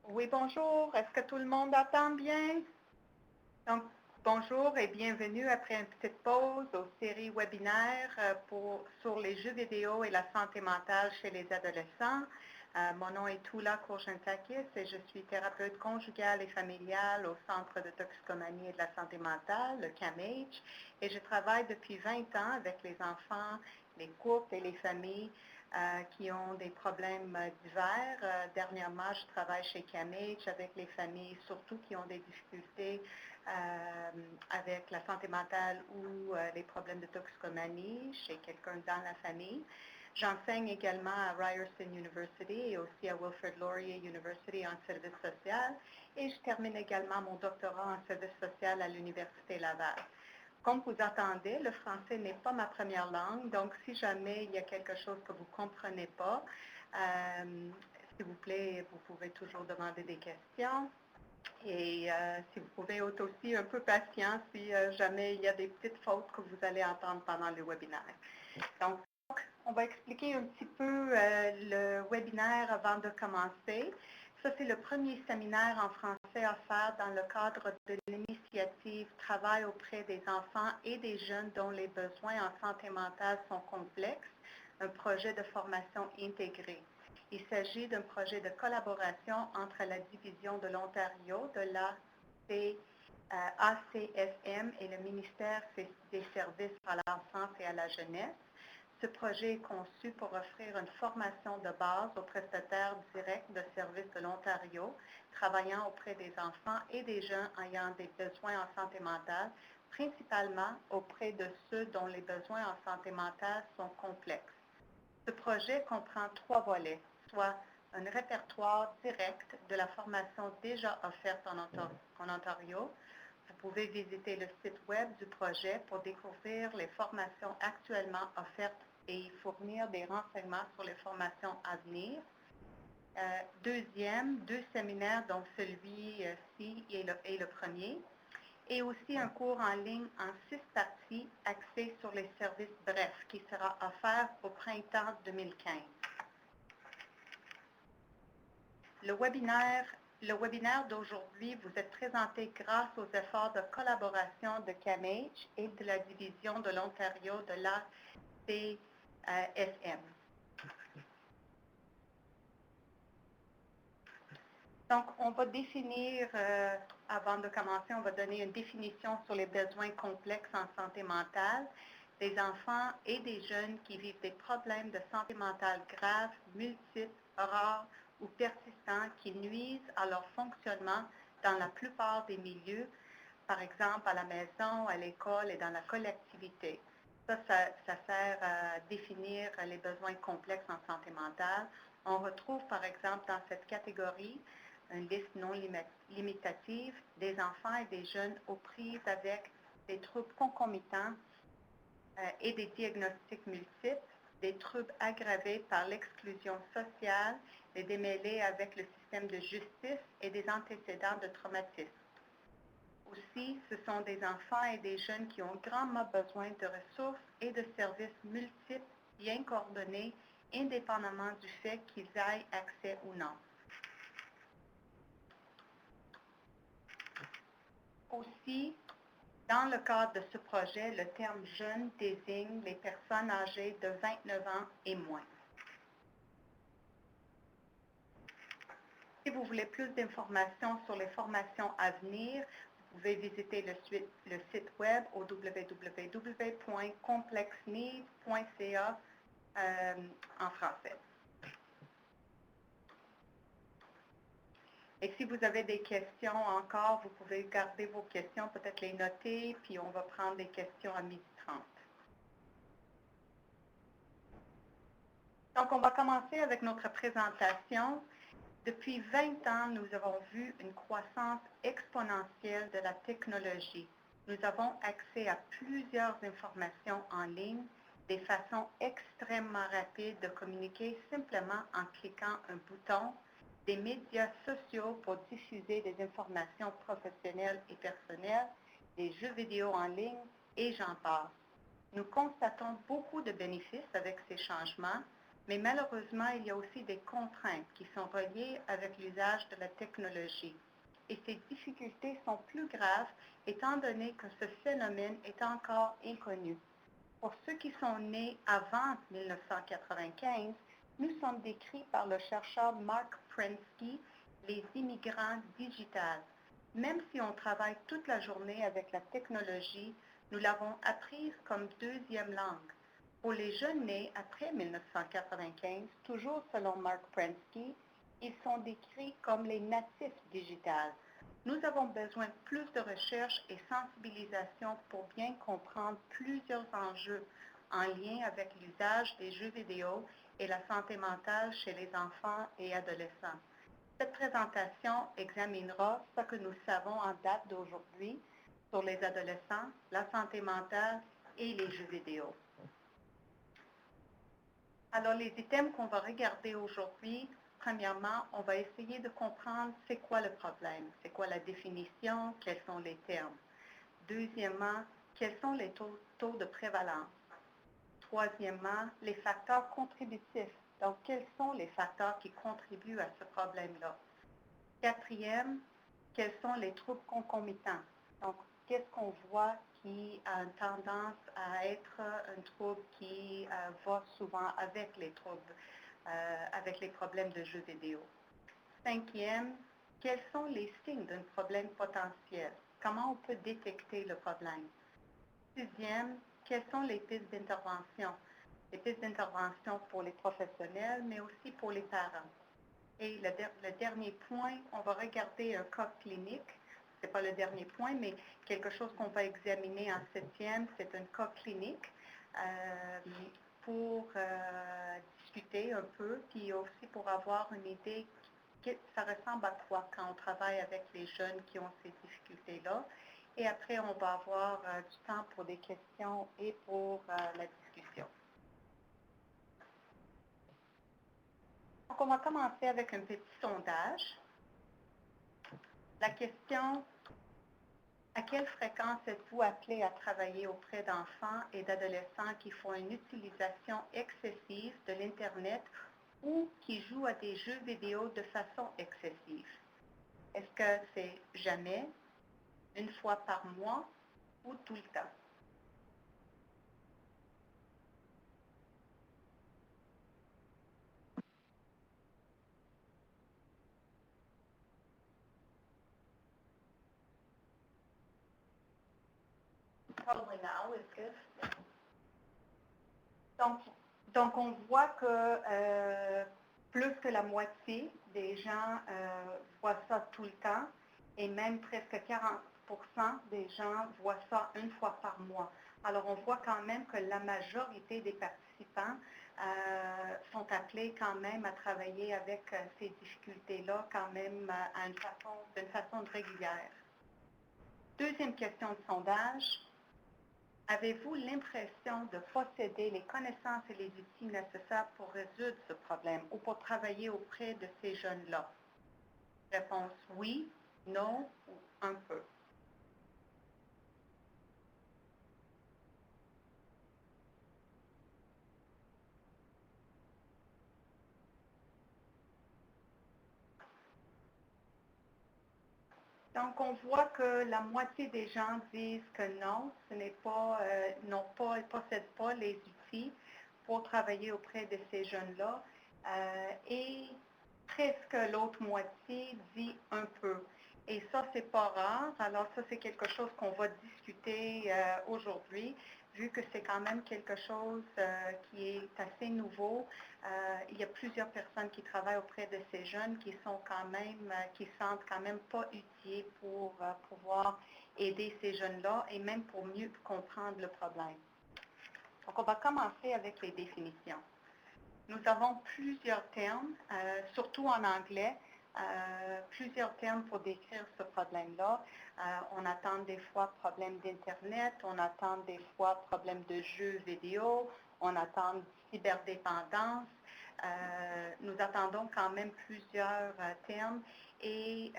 Oui, bonjour. Est-ce que tout le monde entend bien? Donc, bonjour et bienvenue après une petite pause aux séries webinaires sur les jeux vidéo et la santé mentale chez les adolescents. Mon nom est Tula Kourgentakis et je suis thérapeute conjugale et familiale au Centre de toxicomanie et de la santé mentale, le CAMH, et je travaille depuis 20 ans avec les enfants, les couples et les familles qui ont des problèmes divers. Dernièrement, je travaille chez CAMH avec les familles, surtout qui ont des difficultés avec la santé mentale ou les problèmes de toxicomanie chez quelqu'un dans la famille. J'enseigne également à Ryerson University et aussi à Wilfrid Laurier University en service social et je termine également mon doctorat en service social à l'Université Laval. Comme vous entendez, le français n'est pas ma première langue, donc si jamais il y a quelque chose que vous ne comprenez pas, s'il vous plaît, vous pouvez toujours demander des questions. Et si vous pouvez être aussi un peu patient si jamais il y a des petites fautes que vous allez entendre pendant le webinaire. Donc, on va expliquer un petit peu le webinaire avant de commencer. Ça, c'est le premier séminaire en français offert dans le cadre de l'initiative Travail auprès des enfants et des jeunes dont les besoins en santé mentale sont complexes, un projet de formation intégrée. Il s'agit d'un projet de collaboration entre la Division de l'Ontario de l'ACFM et le ministère des Services à l'enfance et à la jeunesse. Ce projet est conçu pour offrir une formation de base aux prestataires directs de services de l'Ontario, travaillant auprès des enfants et des jeunes ayant des besoins en santé mentale, principalement auprès de ceux dont les besoins en santé mentale sont complexes. Ce projet comprend 3 volets, soit un répertoire direct de la formation déjà offerte en Ontario. Vous pouvez visiter le site web du projet pour découvrir les formations actuellement offertes et y fournir des renseignements sur les formations à venir. Deuxième, 2 séminaires, dont celui-ci est le premier, et aussi un cours en ligne en 6 parties axé sur les services brefs qui sera offert au printemps 2015. Le webinaire d'aujourd'hui vous est présenté grâce aux efforts de collaboration de CAMH et de la Division de l'Ontario de l'ACFM. Donc, on va définir, avant de commencer, on va donner une définition sur les besoins complexes en santé mentale des enfants et des jeunes qui vivent des problèmes de santé mentale graves, multiples, rares ou persistants qui nuisent à leur fonctionnement dans la plupart des milieux, par exemple à la maison, à l'école et dans la collectivité. Ça sert à définir les besoins complexes en santé mentale. On retrouve, par exemple, dans cette catégorie, une liste non limitative des enfants et des jeunes aux prises avec des troubles concomitants et des diagnostics multiples, des troubles aggravés par l'exclusion sociale, des démêlés avec le système de justice et des antécédents de traumatisme. Aussi, ce sont des enfants et des jeunes qui ont grandement besoin de ressources et de services multiples, bien coordonnés, indépendamment du fait qu'ils aient accès ou non. Aussi, dans le cadre de ce projet, le terme « jeune » désigne les personnes âgées de 29 ans et moins. Si vous voulez plus d'informations sur les formations à venir, vous pouvez visiter le site web au www.complexneeds.ca en français. Et si vous avez des questions encore, vous pouvez garder vos questions, peut-être les noter, puis on va prendre des questions à 12h30. Donc, on va commencer avec notre présentation. Depuis 20 ans, nous avons vu une croissance exponentielle de la technologie. Nous avons accès à plusieurs informations en ligne, des façons extrêmement rapides de communiquer simplement en cliquant un bouton, des médias sociaux pour diffuser des informations professionnelles et personnelles, des jeux vidéo en ligne, et j'en passe. Nous constatons beaucoup de bénéfices avec ces changements. Mais malheureusement, il y a aussi des contraintes qui sont reliées avec l'usage de la technologie. Et ces difficultés sont plus graves étant donné que ce phénomène est encore inconnu. Pour ceux qui sont nés avant 1995, nous sommes décrits par le chercheur Mark Prensky, les immigrants digitales. Même si on travaille toute la journée avec la technologie, nous l'avons apprise comme deuxième langue. Pour les jeunes nés après 1995, toujours selon Mark Prensky, ils sont décrits comme les natifs digitales. Nous avons besoin de plus de recherche et sensibilisation pour bien comprendre plusieurs enjeux en lien avec l'usage des jeux vidéo et la santé mentale chez les enfants et adolescents. Cette présentation examinera ce que nous savons en date d'aujourd'hui sur les adolescents, la santé mentale et les jeux vidéo. Alors, les items qu'on va regarder aujourd'hui, premièrement, on va essayer de comprendre c'est quoi le problème, c'est quoi la définition, quels sont les termes. Deuxièmement, quels sont les taux de prévalence. Troisièmement, les facteurs contributifs. Donc, quels sont les facteurs qui contribuent à ce problème-là? Quatrième, quels sont les troubles concomitants? Donc, qu'est-ce qu'on voit qui a une tendance à être un trouble qui va souvent avec les troubles, avec les problèmes de jeux vidéo? Cinquième, quels sont les signes d'un problème potentiel? Comment on peut détecter le problème? Sixième, quelles sont les pistes d'intervention? Les pistes d'intervention pour les professionnels, mais aussi pour les parents. Et le dernier point, on va regarder un cas clinique. Ce n'est pas le dernier point, mais quelque chose qu'on va examiner en septième, c'est un cas clinique pour discuter un peu, puis aussi pour avoir une idée, ça ressemble à quoi quand on travaille avec les jeunes qui ont ces difficultés-là. Et après, on va avoir du temps pour des questions et pour la discussion. Donc, on va commencer avec un petit sondage. La question, à quelle fréquence êtes-vous appelé à travailler auprès d'enfants et d'adolescents qui font une utilisation excessive de l'Internet ou qui jouent à des jeux vidéo de façon excessive? Est-ce que c'est jamais, une fois par mois ou tout le temps? Probably now is good. Donc, on voit que plus que la moitié des gens voient ça tout le temps et même presque 40% des gens voient ça une fois par mois. Alors, on voit quand même que la majorité des participants sont appelés quand même à travailler avec ces difficultés-là quand même d'une façon régulière. Deuxième question de sondage. Avez-vous l'impression de posséder les connaissances et les outils nécessaires pour résoudre ce problème ou pour travailler auprès de ces jeunes-là? Réponse oui, non ou un peu. Donc, on voit que la moitié des gens disent que non, ce n'est pas, ils ne possèdent pas les outils pour travailler auprès de ces jeunes-là. Et presque l'autre moitié dit un peu. Et ça, c'est pas rare. Alors, ça, c'est quelque chose qu'on va discuter aujourd'hui, vu que c'est quand même quelque chose qui est assez nouveau. Il y a plusieurs personnes qui travaillent auprès de ces jeunes qui sont quand même, qui sentent quand même pas utiles pour pouvoir aider ces jeunes-là et même pour mieux comprendre le problème. Donc, on va commencer avec les définitions. Nous avons plusieurs termes, surtout en anglais, plusieurs termes pour décrire ce problème-là. On attend des fois problème d'Internet, on attend des fois problème de jeux vidéo, on attend cyberdépendance. Nous attendons quand même plusieurs termes et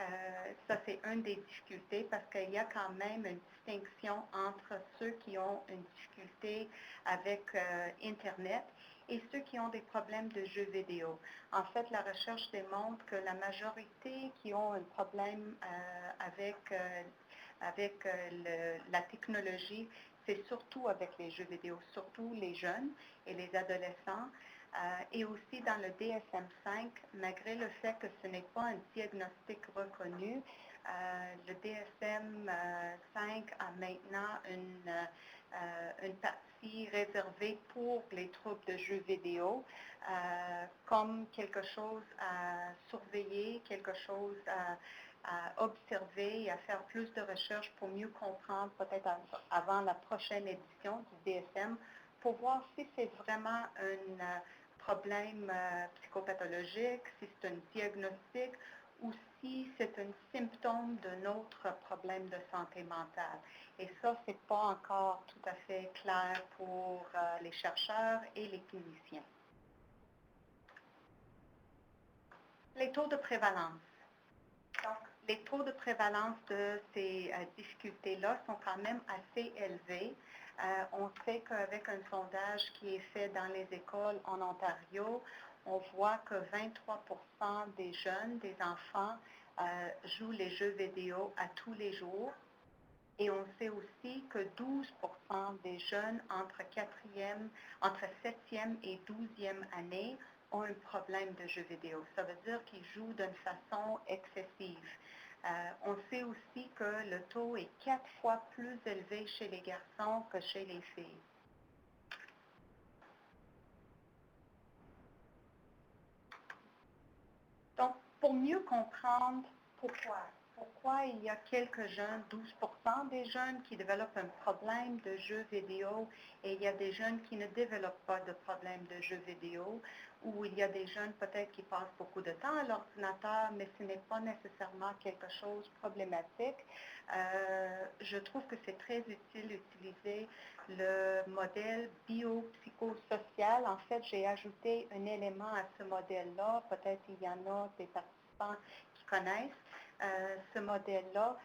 ça, c'est une des difficultés parce qu'il y a quand même une distinction entre ceux qui ont une difficulté avec Internet et ceux qui ont des problèmes de jeux vidéo. En fait, la recherche démontre que la majorité qui ont un problème avec la technologie, c'est surtout avec les jeux vidéo, surtout les jeunes et les adolescents. Et aussi dans le DSM-5, malgré le fait que ce n'est pas un diagnostic reconnu, le DSM-5 a maintenant une partie réservée pour les troubles de jeux vidéo, comme quelque chose à surveiller, quelque chose à observer et à faire plus de recherches pour mieux comprendre, peut-être avant la prochaine édition du DSM, pour voir si c'est vraiment un problème psychopathologique, si c'est un diagnostic ou si c'est un symptôme d'un autre problème de santé mentale. Et ça, ce n'est pas encore tout à fait clair pour les chercheurs et les cliniciens. Les taux de prévalence. Donc, les taux de prévalence de ces difficultés-là sont quand même assez élevés. On sait qu'avec un sondage qui est fait dans les écoles en Ontario, on voit que 23% des jeunes, des enfants, jouent les jeux vidéo à tous les jours. Et on sait aussi que 12% des jeunes entre 7e et 12e année ont un problème de jeux vidéo. Ça veut dire qu'ils jouent d'une façon excessive. On sait aussi que le taux est 4 fois plus élevé chez les garçons que chez les filles. Donc, pour mieux comprendre pourquoi il y a quelques jeunes, 12% des jeunes qui développent un problème de jeux vidéo et il y a des jeunes qui ne développent pas de problème de jeux vidéo, ou il y a des jeunes peut-être qui passent beaucoup de temps à l'ordinateur, mais ce n'est pas nécessairement quelque chose de problématique. Je trouve que c'est très utile d'utiliser le modèle biopsychosocial. En fait, j'ai ajouté un élément à ce modèle-là. Peut-être il y en a des participants qui connaissent ce modèle-là.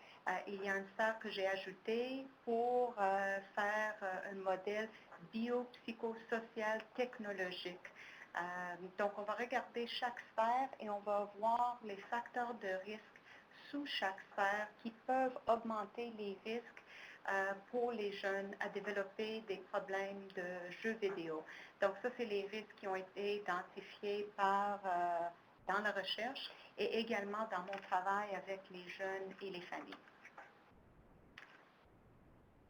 Il y a une sphère que j'ai ajoutée pour faire un modèle biopsychosocial technologique. Donc, on va regarder chaque sphère et on va voir les facteurs de risque sous chaque sphère qui peuvent augmenter les risques pour les jeunes à développer des problèmes de jeux vidéo. Donc, ça, c'est les risques qui ont été identifiés dans la recherche et également dans mon travail avec les jeunes et les familles.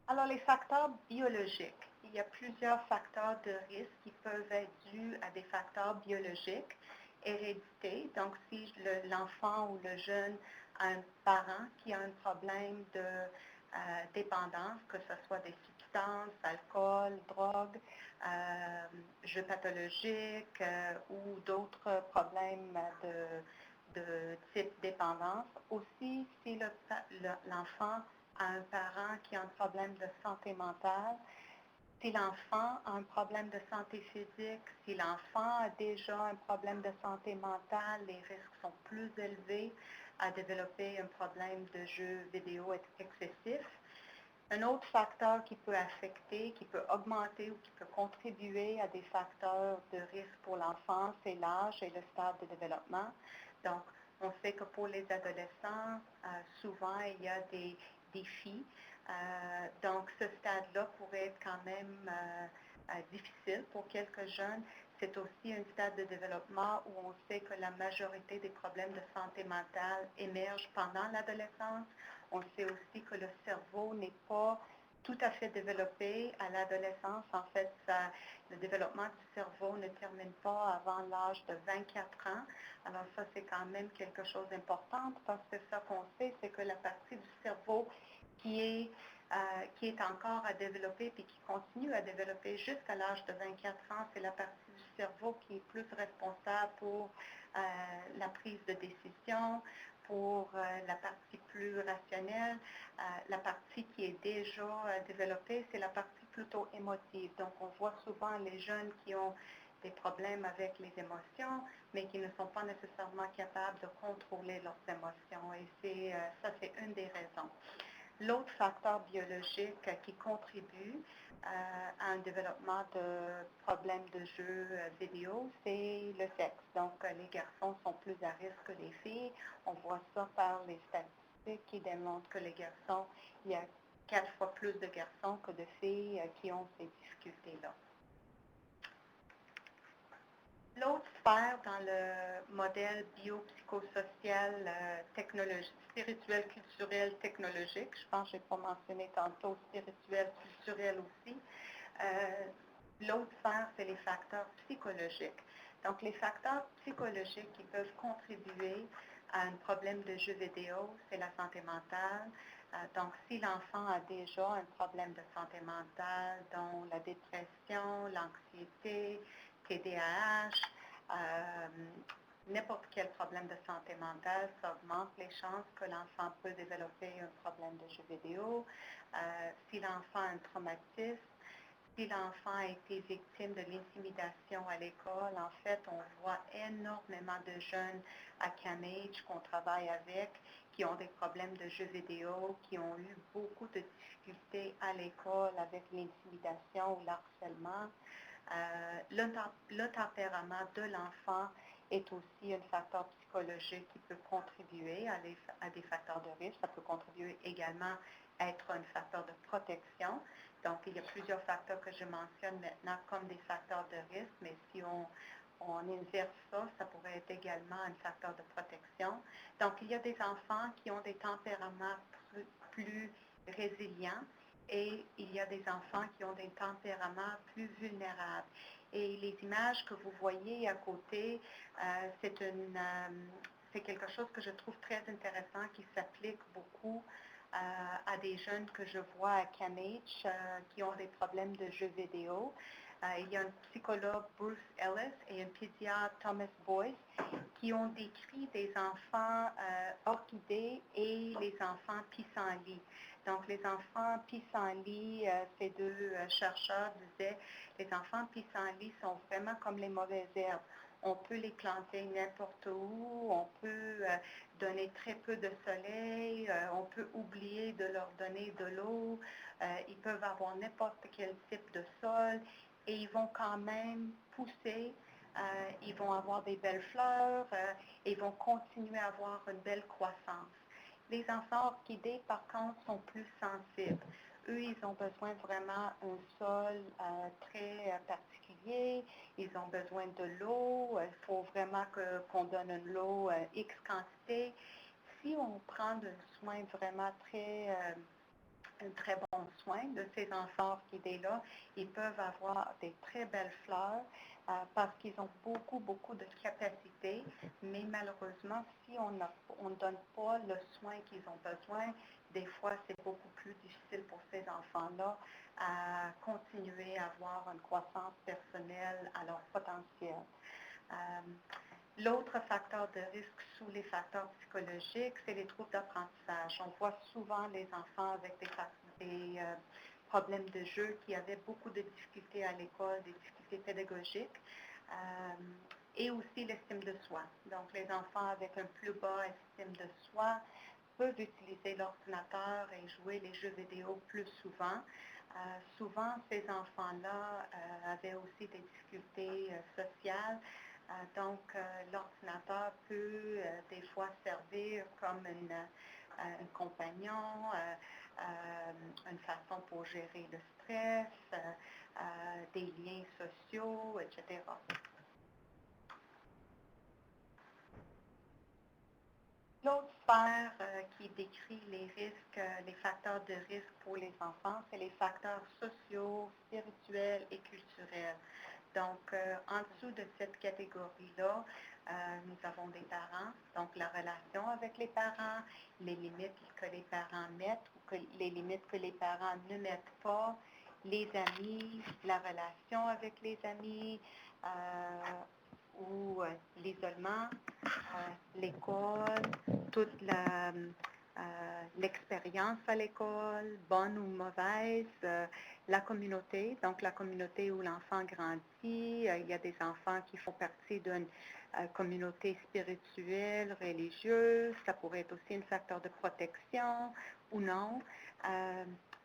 Alors, les facteurs biologiques. Il y a plusieurs facteurs de risque qui peuvent être dus à des facteurs biologiques. Hérédité, donc si l'enfant ou le jeune a un parent qui a un problème de dépendance, que ce soit des substances, alcool, drogue, jeux pathologiques ou d'autres problèmes de type dépendance. Aussi, si l'enfant a un parent qui a un problème de santé mentale, si l'enfant a un problème de santé physique, si l'enfant a déjà un problème de santé mentale, les risques sont plus élevés à développer un problème de jeux vidéo excessif. Un autre facteur qui peut affecter, qui peut augmenter ou qui peut contribuer à des facteurs de risque pour l'enfant, c'est l'âge et le stade de développement. Donc, on sait que pour les adolescents, souvent, il y a des défis. Donc, ce stade-là pourrait être quand même difficile pour quelques jeunes. C'est aussi un stade de développement où on sait que la majorité des problèmes de santé mentale émergent pendant l'adolescence. On sait aussi que le cerveau n'est pas tout à fait développé à l'adolescence. En fait, le développement du cerveau ne termine pas avant l'âge de 24 ans. Alors ça, c'est quand même quelque chose d'important parce que ça qu'on sait, c'est que la partie du cerveau qui est encore à développer et qui continue à développer jusqu'à l'âge de 24 ans, c'est la partie du cerveau qui est plus responsable pour la prise de décision, pour la partie plus rationnelle. La partie qui est déjà développée, c'est la partie plutôt émotive. Donc, on voit souvent les jeunes qui ont des problèmes avec les émotions, mais qui ne sont pas nécessairement capables de contrôler leurs émotions. Et ça, c'est une des raisons. L'autre facteur biologique qui contribue à un développement de problèmes de jeux vidéo, c'est le sexe. Donc, les garçons sont plus à risque que les filles. On voit ça par les statistiques qui démontrent que les garçons, il y a 4 fois plus de garçons que de filles qui ont ces difficultés-là. L'autre sphère dans le modèle biopsychosocial, spirituel, culturel, technologique, je pense que je n'ai pas mentionné tantôt spirituel, culturel aussi. L'autre sphère, c'est les facteurs psychologiques. Donc, les facteurs psychologiques qui peuvent contribuer à un problème de jeu vidéo, c'est la santé mentale. Donc, si l'enfant a déjà un problème de santé mentale, dont la dépression, l'anxiété, TDAH, n'importe quel problème de santé mentale, ça augmente les chances que l'enfant peut développer un problème de jeu vidéo. Si l'enfant a un traumatisme, si l'enfant a été victime de l'intimidation à l'école, en fait, on voit énormément de jeunes à CAMH qu'on travaille avec qui ont des problèmes de jeux vidéo, qui ont eu beaucoup de difficultés à l'école avec l'intimidation ou l'harcèlement. Le tempérament de l'enfant est aussi un facteur psychologique qui peut contribuer à des facteurs de risque. Ça peut contribuer également à être un facteur de protection. Donc, il y a plusieurs facteurs que je mentionne maintenant comme des facteurs de risque, mais si on inverse ça, ça pourrait être également un facteur de protection. Donc, il y a des enfants qui ont des tempéraments plus résilients et il y a des enfants qui ont des tempéraments plus vulnérables. Et les images que vous voyez à côté, c'est quelque chose que je trouve très intéressant qui s'applique beaucoup à des jeunes que je vois à CAMH qui ont des problèmes de jeux vidéo. Il y a un psychologue, Bruce Ellis, et un pédiatre, Thomas Boyce, qui ont décrit des enfants orchidées et les enfants pissenlits. Donc, les enfants pissenlits, ces deux chercheurs disaient, les enfants pissenlits sont vraiment comme les mauvaises herbes. On peut les planter n'importe où, on peut donner très peu de soleil, on peut oublier de leur donner de l'eau, ils peuvent avoir n'importe quel type de sol et ils vont quand même pousser, ils vont avoir des belles fleurs et ils vont continuer à avoir une belle croissance. Les enfants orchidées, par contre, sont plus sensibles. Eux, ils ont besoin vraiment d'un sol très particulier. Ils ont besoin de l'eau. Il faut vraiment qu'on donne de l'eau X quantité. Si on prend un soin vraiment un très bon soin de ces enfants orchidées-là, ils peuvent avoir des très belles fleurs parce qu'ils ont beaucoup, beaucoup de capacités, mais malheureusement, si on ne donne pas le soin qu'ils ont besoin, des fois, c'est beaucoup plus difficile pour ces enfants-là à continuer à avoir une croissance personnelle à leur potentiel. L'autre facteur de risque sous les facteurs psychologiques, c'est les troubles d'apprentissage. On voit souvent les enfants avec des problèmes de jeu qui avaient beaucoup de difficultés à l'école, des difficultés pédagogiques, et aussi l'estime de soi. Donc, les enfants avec un plus bas estime de soi peuvent utiliser l'ordinateur et jouer les jeux vidéo plus souvent. Souvent, ces enfants-là avaient aussi des difficultés sociales. Donc, l'ordinateur peut des fois servir comme un compagnon, une façon pour gérer le stress, des liens sociaux, etc. L'autre sphère qui décrit les risques, les facteurs de risque pour les enfants, c'est les facteurs sociaux, spirituels et culturels. Donc, en dessous de cette catégorie-là, nous avons des parents, donc la relation avec les parents, les limites que les parents mettent ou les limites que les parents ne mettent pas, les amis, la relation avec les amis, ou l'isolement, l'école, toute l'expérience à l'école, bonne ou mauvaise, la communauté, donc la communauté où l'enfant grandit. Il y a des enfants qui font partie d'une communauté spirituelle, religieuse. Ça pourrait être aussi un facteur de protection ou non.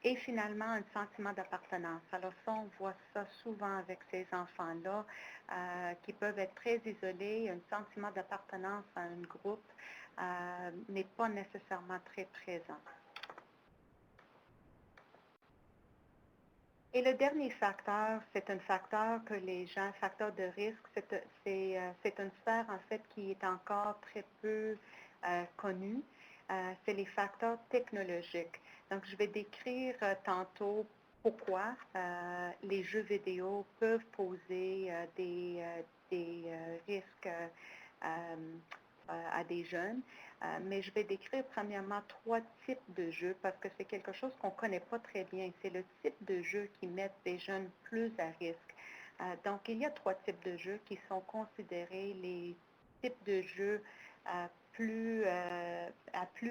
Et finalement, un sentiment d'appartenance. Alors ça, on voit ça souvent avec ces enfants-là qui peuvent être très isolés. Un sentiment d'appartenance à un groupe n'est pas nécessairement très présent. Et le dernier facteur, c'est un facteur que les gens, facteur de risque, c'est une sphère en fait qui est encore très peu connue. C'est les facteurs technologiques. Donc, je vais décrire tantôt pourquoi les jeux vidéo peuvent poser des risques à des jeunes. Mais je vais décrire premièrement 3 types de jeux parce que c'est quelque chose qu'on ne connaît pas très bien. C'est le type de jeu qui met des jeunes plus à risque. Donc, il y a 3 types de jeux qui sont considérés les types de jeux à plus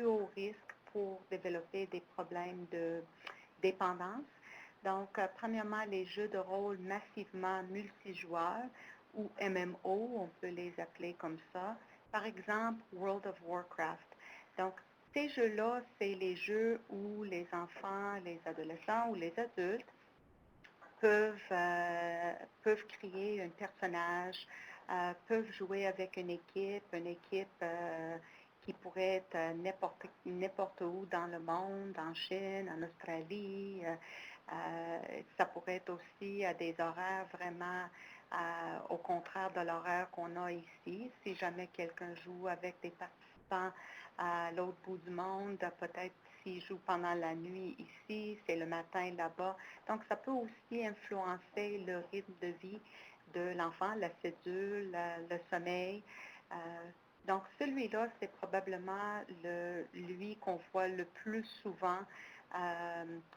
haut risque pour développer des problèmes de dépendance. Donc, premièrement, les jeux de rôle massivement multijoueurs ou MMO, on peut les appeler comme ça. Par exemple, World of Warcraft. Donc, ces jeux-là, c'est les jeux où les enfants, les adolescents ou les adultes peuvent créer un personnage, peuvent jouer avec une équipe qui pourrait être n'importe où dans le monde, en Chine, en Australie. Ça pourrait être aussi à des horaires vraiment au contraire de l'horaire qu'on a ici. Si jamais quelqu'un joue avec des participants à l'autre bout du monde, peut-être s'il joue pendant la nuit ici, c'est le matin là-bas. Donc, ça peut aussi influencer le rythme de vie de l'enfant, la cédule, le sommeil. Donc, celui-là, c'est probablement lui qu'on voit le plus souvent,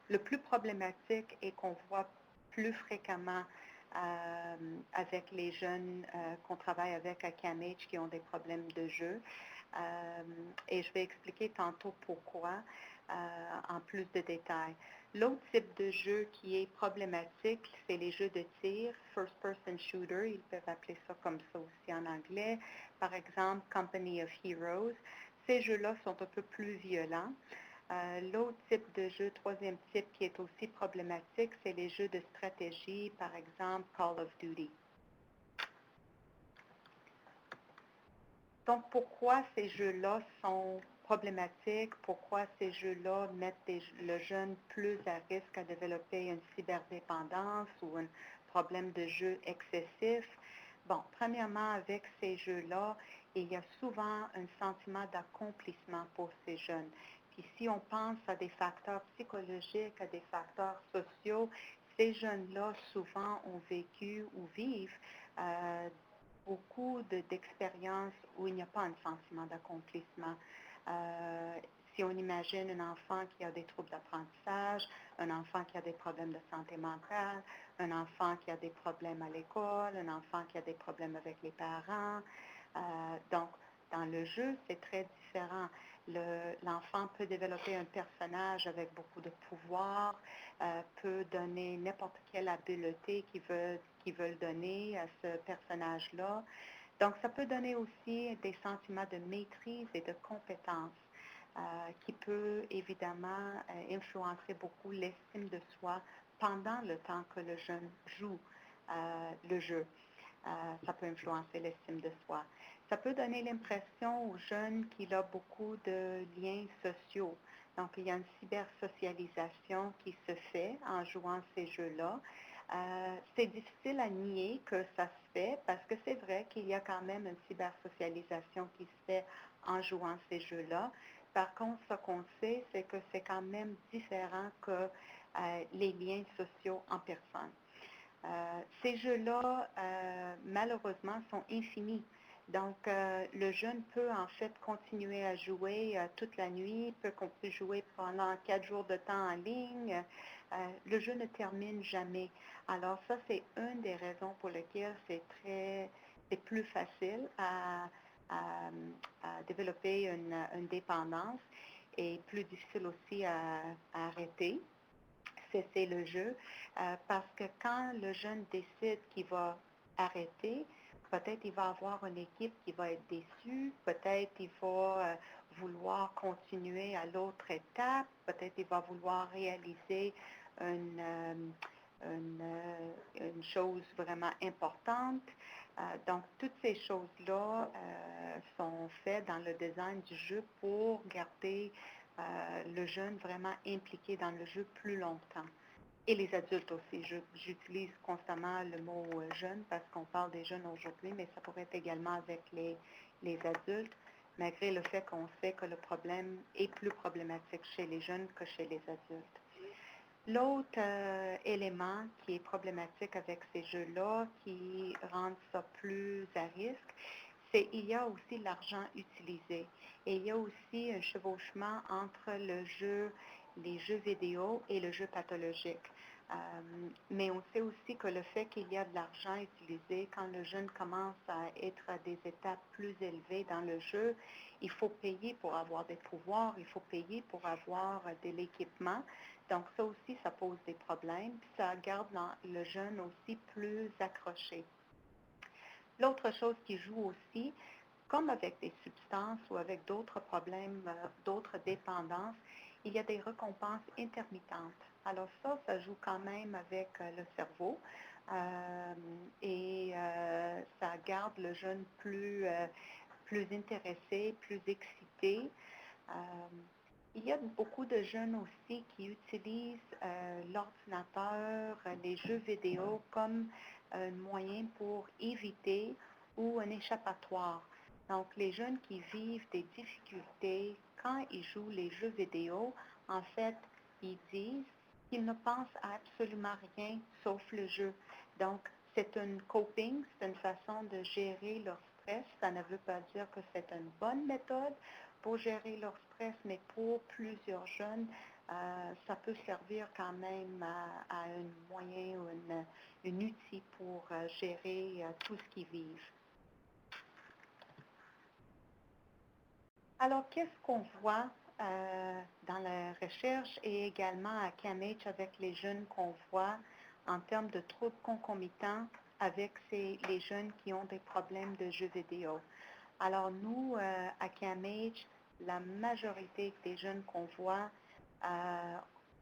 le plus problématique et qu'on voit plus fréquemment avec les jeunes qu'on travaille avec à CAMH qui ont des problèmes de jeu. Et je vais expliquer tantôt pourquoi en plus de détails. L'autre type de jeu qui est problématique, c'est les jeux de tir, first person shooter, ils peuvent appeler ça comme ça aussi en anglais. Par exemple, Company of Heroes. Ces jeux-là sont un peu plus violents. L'autre type de jeu, troisième type qui est aussi problématique, c'est les jeux de stratégie, par exemple Call of Duty. Donc, pourquoi ces jeux-là sont problématiques? Pourquoi ces jeux-là mettent le jeune plus à risque à développer une cyberdépendance ou un problème de jeu excessif? Bon, premièrement, avec ces jeux-là, il y a souvent un sentiment d'accomplissement pour ces jeunes. Puis si on pense à des facteurs psychologiques, à des facteurs sociaux, ces jeunes-là souvent ont vécu ou vivent beaucoup d'expériences où il n'y a pas un sentiment d'accomplissement. Si on imagine un enfant qui a des troubles d'apprentissage, un enfant qui a des problèmes de santé mentale, un enfant qui a des problèmes à l'école, un enfant qui a des problèmes avec les parents. Donc, dans le jeu, c'est très différent. L'enfant peut développer un personnage avec beaucoup de pouvoir, peut donner n'importe quelle habileté qu'il veut donner à ce personnage-là. Donc, ça peut donner aussi des sentiments de maîtrise et de compétence qui peut évidemment influencer beaucoup l'estime de soi pendant le temps que le jeune joue le jeu. Ça peut influencer l'estime de soi. Ça peut donner l'impression aux jeunes qu'il a beaucoup de liens sociaux. Donc, il y a une cybersocialisation qui se fait en jouant ces jeux-là. C'est difficile à nier que ça se fait parce que c'est vrai qu'il y a quand même une cybersocialisation qui se fait en jouant ces jeux-là. Par contre, ce qu'on sait, c'est que c'est quand même différent que les liens sociaux en personne. Ces jeux-là, malheureusement, sont infinis. Donc, le jeune peut en fait continuer à jouer toute la nuit, peut jouer pendant 4 jours de temps en ligne. Le jeu ne termine jamais. Alors, ça, c'est une des raisons pour lesquelles c'est plus facile à développer une dépendance. est plus difficile aussi à arrêter, cesser le jeu, parce que quand le jeune décide qu'il va arrêter, peut-être il va avoir une équipe qui va être déçue, peut-être il va vouloir continuer à l'autre étape, peut-être il va vouloir réaliser une, une chose vraiment importante. Donc, toutes ces choses-là sont faites dans le design du jeu pour garder le jeune vraiment impliqué dans le jeu plus longtemps. Et les adultes aussi. J'utilise constamment le mot jeune parce qu'on parle des jeunes aujourd'hui, mais ça pourrait être également avec les adultes, malgré le fait qu'on sait que le problème est plus problématique chez les jeunes que chez les adultes. L'autre élément qui est problématique avec ces jeux-là, qui rend ça plus à risque, c'est qu'il y a aussi l'argent utilisé. Et il y a aussi un chevauchement entre les jeux vidéo et le jeu pathologique. Mais on sait aussi que le fait qu'il y a de l'argent utilisé, quand le jeune commence à être à des étapes plus élevées dans le jeu, il faut payer pour avoir des pouvoirs, il faut payer pour avoir de l'équipement. Donc ça aussi, ça pose des problèmes, puis ça garde le jeune aussi plus accroché. L'autre chose qui joue aussi, comme avec des substances ou avec d'autres problèmes, d'autres dépendances, il y a des récompenses intermittentes. Alors ça joue quand même avec le cerveau et ça garde le jeune plus intéressé, plus excité. Il y a beaucoup de jeunes aussi qui utilisent l'ordinateur, les jeux vidéo comme un moyen pour éviter ou un échappatoire. Donc, les jeunes qui vivent des difficultés quand ils jouent les jeux vidéo, en fait, ils disent qu'ils ne pensent à absolument rien sauf le jeu. Donc, c'est un coping, c'est une façon de gérer leur stress. Ça ne veut pas dire que c'est une bonne méthode pour gérer leur stress, mais pour plusieurs jeunes, ça peut servir quand même à un moyen ou un outil pour gérer tout ce qu'ils vivent. Alors, qu'est-ce qu'on voit dans la recherche et également à CAMH avec les jeunes qu'on voit en termes de troubles concomitants avec les jeunes qui ont des problèmes de jeux vidéo? Alors, nous, à CAMH, la majorité des jeunes qu'on voit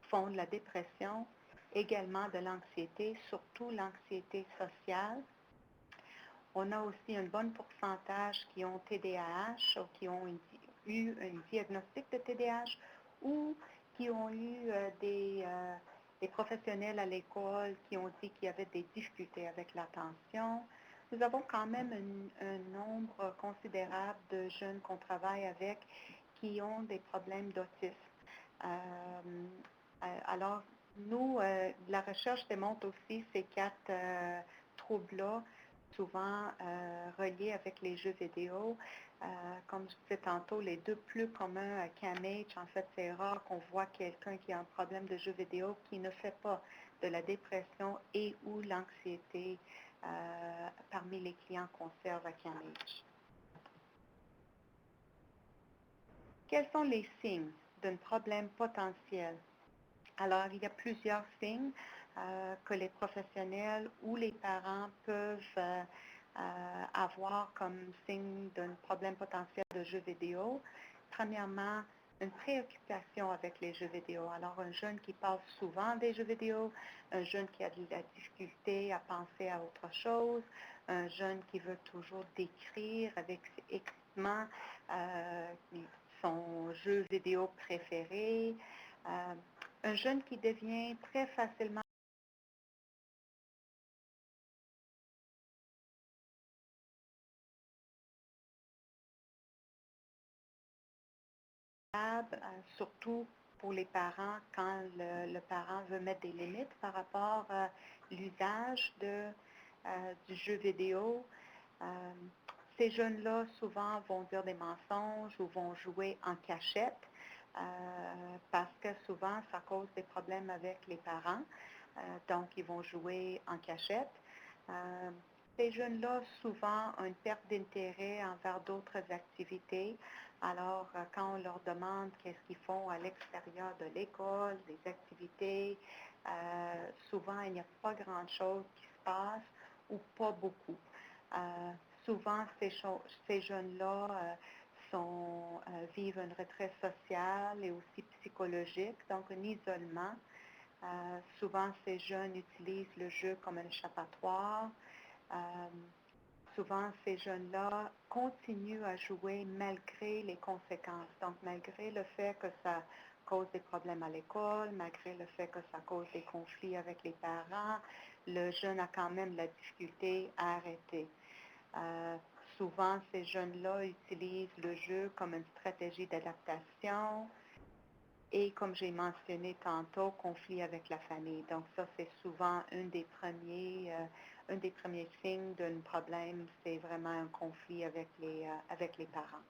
font de la dépression, également de l'anxiété, surtout l'anxiété sociale. On a aussi un bon pourcentage qui ont TDAH ou qui ont eu un diagnostic de TDAH ou qui ont eu des professionnels à l'école qui ont dit qu'il y avait des difficultés avec l'attention. Nous avons quand même un nombre considérable de jeunes qu'on travaille avec qui ont des problèmes d'autisme. Alors, nous, la recherche démontre aussi ces 4 troubles-là, souvent reliés avec les jeux vidéo. Comme je disais tantôt, les 2 plus communs à CAMH, en fait, c'est rare qu'on voit quelqu'un qui a un problème de jeux vidéo qui ne fait pas de la dépression et ou l'anxiété parmi les clients qu'on serve à CAMH. Quels sont les signes d'un problème potentiel? Alors, il y a plusieurs signes que les professionnels ou les parents peuvent avoir comme signe d'un problème potentiel de jeux vidéo. Premièrement, une préoccupation avec les jeux vidéo. Alors, un jeune qui parle souvent des jeux vidéo, un jeune qui a de la difficulté à penser à autre chose, un jeune qui veut toujours décrire avec excitement son jeu vidéo préféré, un jeune qui devient très facilement surtout pour les parents quand le parent veut mettre des limites par rapport à l'usage du jeu vidéo. Ces jeunes-là, souvent, vont dire des mensonges ou vont jouer en cachette parce que souvent, ça cause des problèmes avec les parents. Donc, ils vont jouer en cachette. ces jeunes-là, souvent, ont une perte d'intérêt envers d'autres activités. Alors, quand on leur demande qu'est-ce qu'ils font à l'extérieur de l'école, des activités, souvent, il n'y a pas grand-chose qui se passe ou pas beaucoup. Euh, souvent, ces jeunes-là vivent un retrait social et aussi psychologique, donc un isolement. Souvent, ces jeunes utilisent le jeu comme un échappatoire. Euh, souvent, ces jeunes-là continuent à jouer malgré les conséquences. Donc, malgré le fait que ça cause des problèmes à l'école, malgré le fait que ça cause des conflits avec les parents, le jeune a quand même la difficulté à arrêter. Euh, souvent, ces jeunes-là utilisent le jeu comme une stratégie d'adaptation et, comme j'ai mentionné tantôt, conflit avec la famille. Donc ça, c'est souvent un des premiers signes d'un problème, c'est vraiment un conflit avec les parents.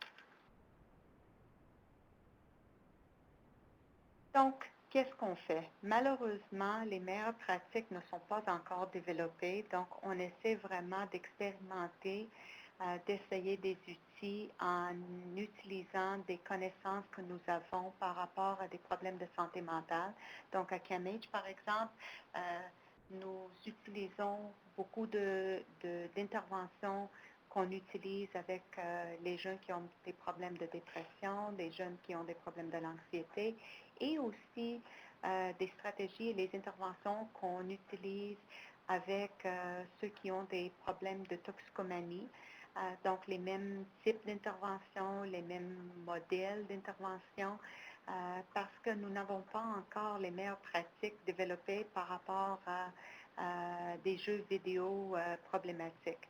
Donc, qu'est-ce qu'on fait? Malheureusement, les meilleures pratiques ne sont pas encore développées, donc on essaie vraiment d'expérimenter, d'essayer des outils en utilisant des connaissances que nous avons par rapport à des problèmes de santé mentale. Donc, à CAMH, par exemple, nous utilisons beaucoup d'interventions qu'on utilise avec les jeunes qui ont des problèmes de dépression, des jeunes qui ont des problèmes de l'anxiété, et aussi des stratégies et les interventions qu'on utilise avec ceux qui ont des problèmes de toxicomanie. Donc, les mêmes types d'interventions, les mêmes modèles d'intervention, parce que nous n'avons pas encore les meilleures pratiques développées par rapport à des jeux vidéo problématiques.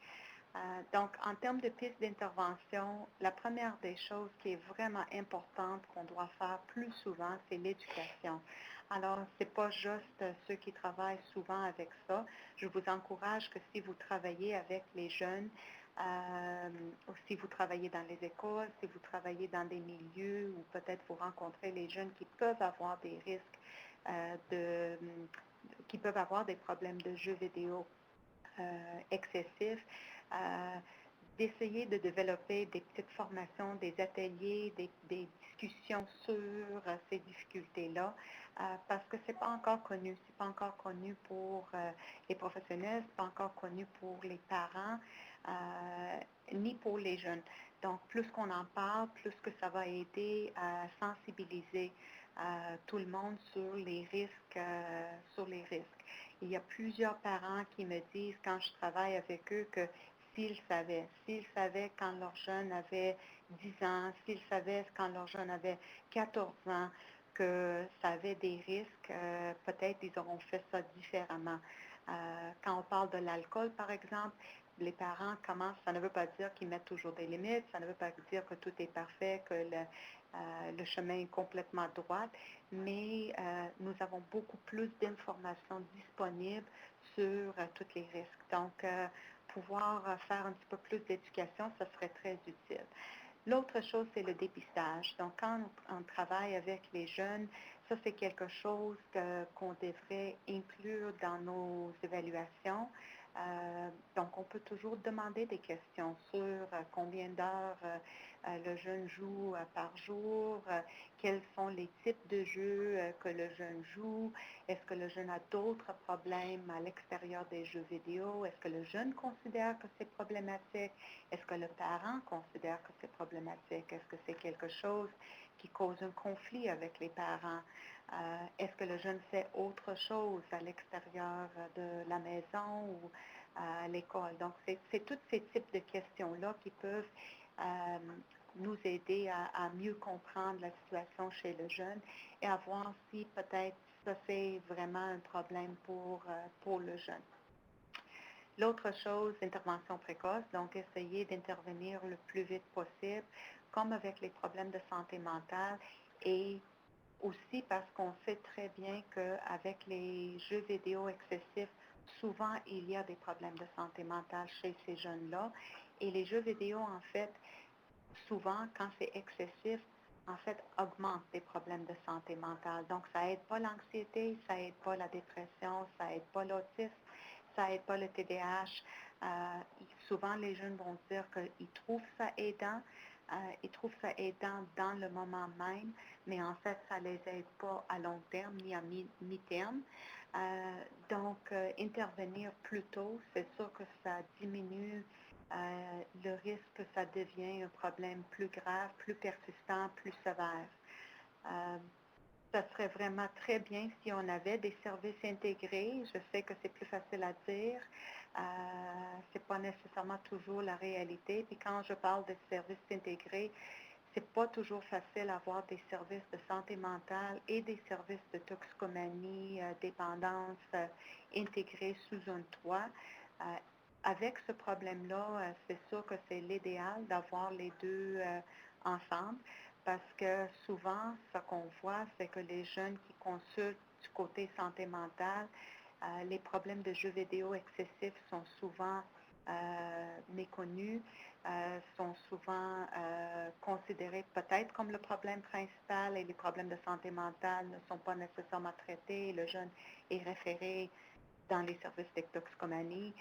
Donc, en termes de pistes d'intervention, la première des choses qui est vraiment importante qu'on doit faire plus souvent, c'est l'éducation. Alors, ce n'est pas juste ceux qui travaillent souvent avec ça. Je vous encourage que si vous travaillez avec les jeunes, ou si vous travaillez dans les écoles, si vous travaillez dans des milieux où peut-être vous rencontrez les jeunes qui peuvent avoir des risques qui peuvent avoir des problèmes de jeux vidéo excessifs, d'essayer de développer des petites formations, des ateliers, des discussions sur ces difficultés-là, parce que ce n'est pas encore connu. Ce n'est pas encore connu pour les professionnels, ce n'est pas encore connu pour les parents, ni pour les jeunes. Donc, plus qu'on en parle, plus que ça va aider à sensibiliser tout le monde sur les risques, Il y a plusieurs parents qui me disent, quand je travaille avec eux, que s'ils savaient quand leur jeune avait 10 ans, s'ils savaient quand leur jeune avait 14 ans, que ça avait des risques, peut-être ils auront fait ça différemment. Quand on parle de l'alcool, par exemple, les parents commencent, ça ne veut pas dire qu'ils mettent toujours des limites, ça ne veut pas dire que tout est parfait, que le chemin est complètement droit, mais nous avons beaucoup plus d'informations disponibles sur tous les risques. Donc, pouvoir faire un petit peu plus d'éducation, ça serait très utile. L'autre chose, c'est le dépistage. Donc, quand on travaille avec les jeunes, ça, c'est quelque chose qu'on devrait inclure dans nos évaluations. Donc, on peut toujours demander des questions sur combien d'heures le jeune joue par jour, quels sont les types de jeux que le jeune joue, est-ce que le jeune a d'autres problèmes à l'extérieur des jeux vidéo, est-ce que le jeune considère que c'est problématique, est-ce que le parent considère que c'est problématique, est-ce que c'est quelque chose qui cause un conflit avec les parents, est-ce que le jeune fait autre chose à l'extérieur de la maison ou à l'école. Donc, c'est tous ces types de questions-là qui peuvent nous aider à mieux comprendre la situation chez le jeune et à voir si peut-être ça c'est vraiment un problème pour le jeune. L'autre chose, intervention précoce, donc essayer d'intervenir le plus vite possible, comme avec les problèmes de santé mentale et aussi parce qu'on sait très bien qu'avec les jeux vidéo excessifs, souvent il y a des problèmes de santé mentale chez ces jeunes-là. Et les jeux vidéo, en fait, souvent, quand c'est excessif, en fait, augmente des problèmes de santé mentale. Donc, ça n'aide pas l'anxiété, ça n'aide pas la dépression, ça n'aide pas l'autisme, ça n'aide pas le TDAH. Souvent, les jeunes vont dire qu'ils trouvent ça aidant. Ils trouvent ça aidant dans le moment même, mais en fait, ça ne les aide pas à long terme ni à mi-terme. Donc, intervenir plus tôt, c'est sûr que ça diminue le risque que ça devienne un problème plus grave, plus persistant, plus sévère. Ça serait vraiment très bien si on avait des services intégrés. Je sais que c'est plus facile à dire. C'est pas nécessairement toujours la réalité. Puis quand je parle de services intégrés, c'est pas toujours facile d'avoir des services de santé mentale et des services de toxicomanie, dépendance intégrés sous un toit. Avec ce problème-là, c'est sûr que c'est l'idéal d'avoir les deux ensemble parce que souvent, ce qu'on voit, c'est que les jeunes qui consultent du côté santé mentale, les problèmes de jeux vidéo excessifs sont souvent méconnus, sont souvent considérés peut-être comme le problème principal et les problèmes de santé mentale ne sont pas nécessairement traités. Le jeune est référé dans les services de toxicomanie.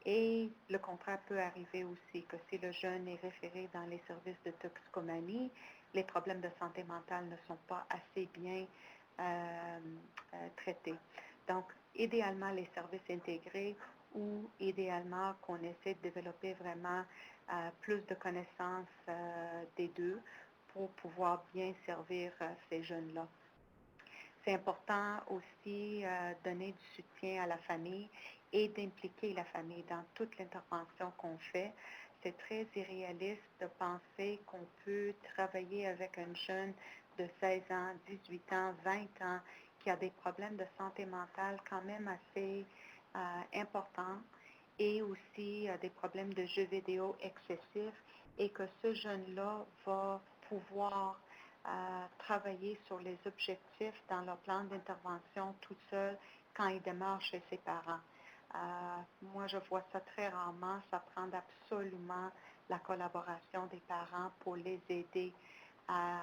Et le contraire peut arriver aussi, que si le jeune est référé dans les services de toxicomanie, les problèmes de santé mentale ne sont pas assez bien traités. Donc, idéalement, les services intégrés ou idéalement qu'on essaie de développer vraiment plus de connaissances des deux pour pouvoir bien servir ces jeunes-là. C'est important aussi donner du soutien à la famille et d'impliquer la famille dans toute l'intervention qu'on fait. C'est très irréaliste de penser qu'on peut travailler avec un jeune de 16 ans, 18 ans, 20 ans qui a des problèmes de santé mentale quand même assez importants et aussi des problèmes de jeux vidéo excessifs et que ce jeune-là va pouvoir travailler sur les objectifs dans leur plan d'intervention tout seul quand il démarre chez ses parents. Moi, je vois ça très rarement. Ça prend absolument la collaboration des parents pour les aider à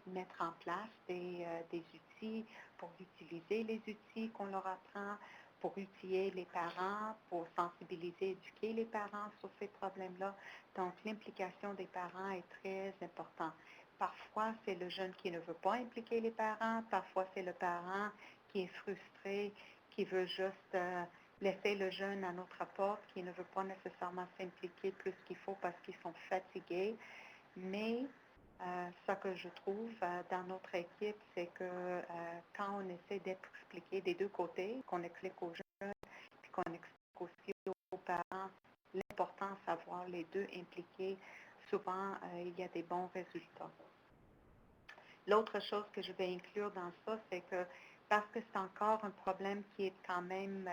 mettre en place des outils, pour utiliser les outils qu'on leur apprend, pour outiller les parents, pour sensibiliser, éduquer les parents sur ces problèmes-là. Donc, l'implication des parents est très importante. Parfois, c'est le jeune qui ne veut pas impliquer les parents. Parfois, c'est le parent qui est frustré, qui veut juste laisser le jeune à notre porte, qui ne veut pas nécessairement s'impliquer plus qu'il faut parce qu'ils sont fatigués. Mais ce que je trouve dans notre équipe, c'est que quand on essaie d'expliquer des deux côtés, qu'on explique aux jeunes, puis qu'on explique aussi aux parents l'importance d'avoir les deux impliqués, souvent il y a des bons résultats. L'autre chose que je vais inclure dans ça, c'est que parce que c'est encore un problème qui est quand même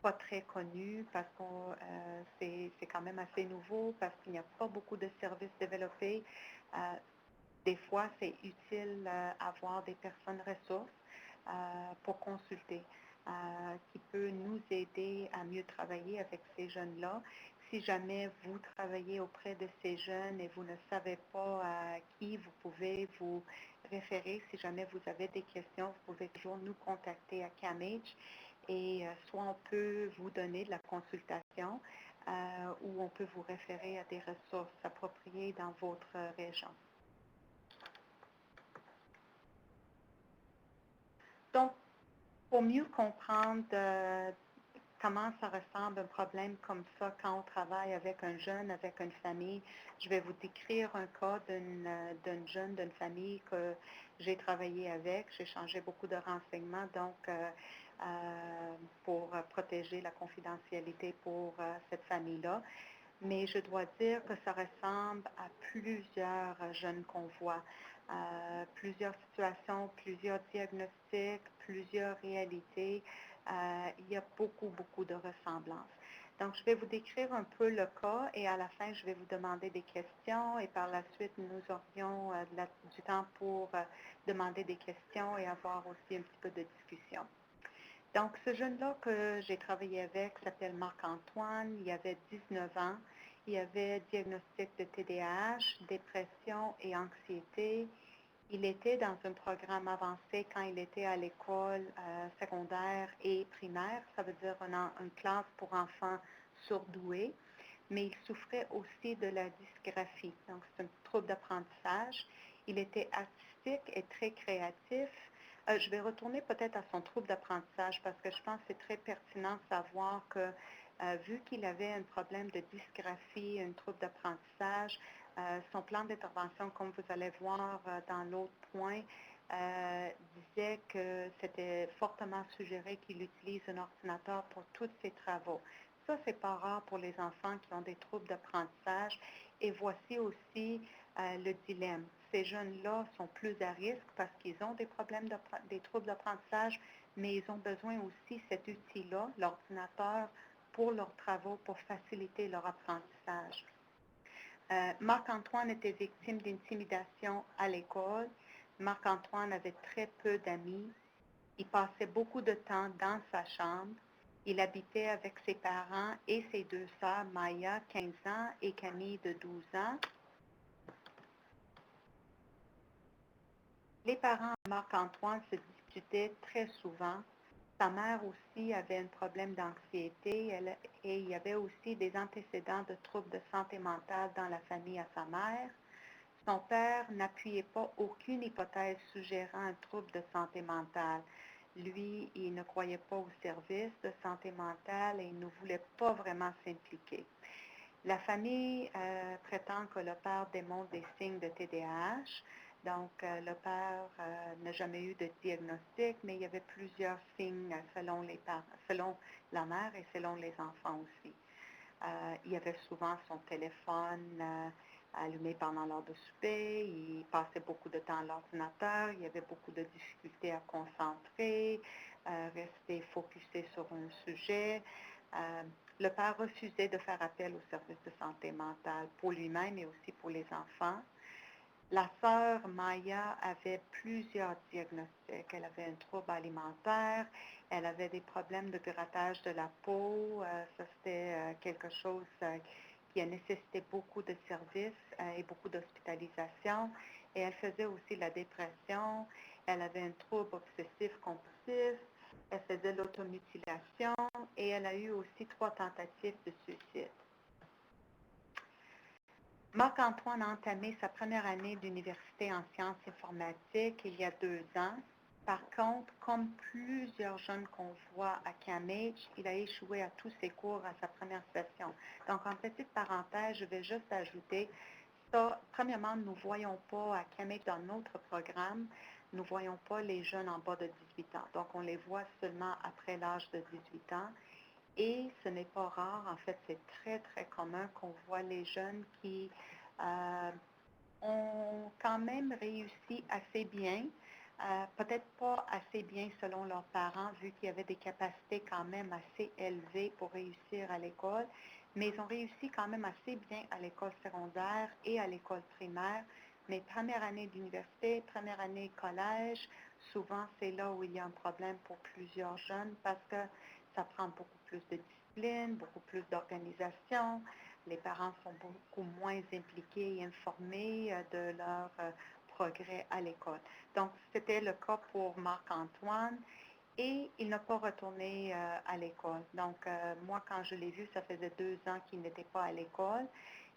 pas très connu, parce que c'est quand même assez nouveau, parce qu'il n'y a pas beaucoup de services développés, des fois, c'est utile d'avoir des personnes ressources pour consulter, qui peut nous aider à mieux travailler avec ces jeunes-là. Si jamais vous travaillez auprès de ces jeunes et vous ne savez pas à qui vous pouvez vous référer, si jamais vous avez des questions, vous pouvez toujours nous contacter à CAMH et soit on peut vous donner de la consultation ou on peut vous référer à des ressources appropriées dans votre région. Donc, pour mieux comprendre comment ça ressemble un problème comme ça quand on travaille avec un jeune, avec une famille, je vais vous décrire un cas d'une jeune, d'une famille que j'ai travaillé avec. J'ai changé beaucoup de renseignements, donc pour protéger la confidentialité pour cette famille-là. Mais je dois dire que ça ressemble à plusieurs jeunes qu'on voit. Plusieurs situations, plusieurs diagnostics, plusieurs réalités. Il y a beaucoup, beaucoup de ressemblances. Donc, je vais vous décrire un peu le cas et à la fin, je vais vous demander des questions et par la suite, nous aurions du temps pour demander des questions et avoir aussi un petit peu de discussion. Donc, ce jeune-là que j'ai travaillé avec s'appelle Marc-Antoine, il avait 19 ans, il avait diagnostic de TDAH, dépression et anxiété. Il était dans un programme avancé quand il était à l'école secondaire et primaire, ça veut dire une classe pour enfants surdoué, mais il souffrait aussi de la dysgraphie. Donc, c'est un trouble d'apprentissage. Il était artistique et très créatif. Je vais retourner peut-être à son trouble d'apprentissage parce que je pense que c'est très pertinent de savoir que vu qu'il avait un problème de dysgraphie, un trouble d'apprentissage, son plan d'intervention, comme vous allez voir dans l'autre point, disait que c'était fortement suggéré qu'il utilise un ordinateur pour tous ses travaux. Ça, c'est pas rare pour les enfants qui ont des troubles d'apprentissage. Et voici aussi le dilemme. Ces jeunes-là sont plus à risque parce qu'ils ont des problèmes, des troubles d'apprentissage, mais ils ont besoin aussi de cet outil-là, l'ordinateur, pour leurs travaux, pour faciliter leur apprentissage. Marc-Antoine était victime d'intimidation à l'école. Marc-Antoine avait très peu d'amis. Il passait beaucoup de temps dans sa chambre. Il habitait avec ses parents et ses deux sœurs, Maya, 15 ans, et Camille, de 12 ans. Les parents de Marc-Antoine se disputaient très souvent. Sa mère aussi avait un problème d'anxiété et il y avait aussi des antécédents de troubles de santé mentale dans la famille à sa mère. Son père n'appuyait pas aucune hypothèse suggérant un trouble de santé mentale. Lui, il ne croyait pas au service de santé mentale et il ne voulait pas vraiment s'impliquer. La famille prétend que le père démontre des signes de TDAH. Donc, le père n'a jamais eu de diagnostic, mais il y avait plusieurs signes selon la mère et selon les enfants aussi. Il y avait souvent son téléphone allumé pendant l'heure de souper, il passait beaucoup de temps à l'ordinateur, il y avait beaucoup de difficultés à concentrer, rester focusé sur un sujet. Le père refusait de faire appel au service de santé mentale pour lui-même et aussi pour les enfants. La sœur Maya avait plusieurs diagnostics. Elle avait un trouble alimentaire, elle avait des problèmes de grattage de la peau. Ça, c'était quelque chose qui a nécessité beaucoup de services et beaucoup d'hospitalisation. Et elle faisait aussi la dépression. Elle avait un trouble obsessif-compulsif. Elle faisait l'automutilation et elle a eu aussi 3 tentatives de suicide. Marc-Antoine a entamé sa première année d'université en sciences informatiques il y a 2 ans. Par contre, comme plusieurs jeunes qu'on voit à CAMH, il a échoué à tous ses cours à sa première session. Donc, en petite parenthèse, je vais juste ajouter ça. Premièrement, nous ne voyons pas à CAMH dans notre programme, nous ne voyons pas les jeunes en bas de 18 ans. Donc, on les voit seulement après l'âge de 18 ans. Et ce n'est pas rare, en fait, c'est très, très commun qu'on voit les jeunes qui ont quand même réussi assez bien, peut-être pas assez bien selon leurs parents, vu qu'il y avait des capacités quand même assez élevées pour réussir à l'école, mais ils ont réussi quand même assez bien à l'école secondaire et à l'école primaire. Mais première année d'université, première année collège, souvent c'est là où il y a un problème pour plusieurs jeunes parce que ça prend beaucoup plus de discipline, beaucoup plus d'organisation. Les parents sont beaucoup moins impliqués et informés de leur progrès à l'école. Donc, c'était le cas pour Marc-Antoine et il n'a pas retourné à l'école. Donc, moi, quand je l'ai vu, ça faisait 2 ans qu'il n'était pas à l'école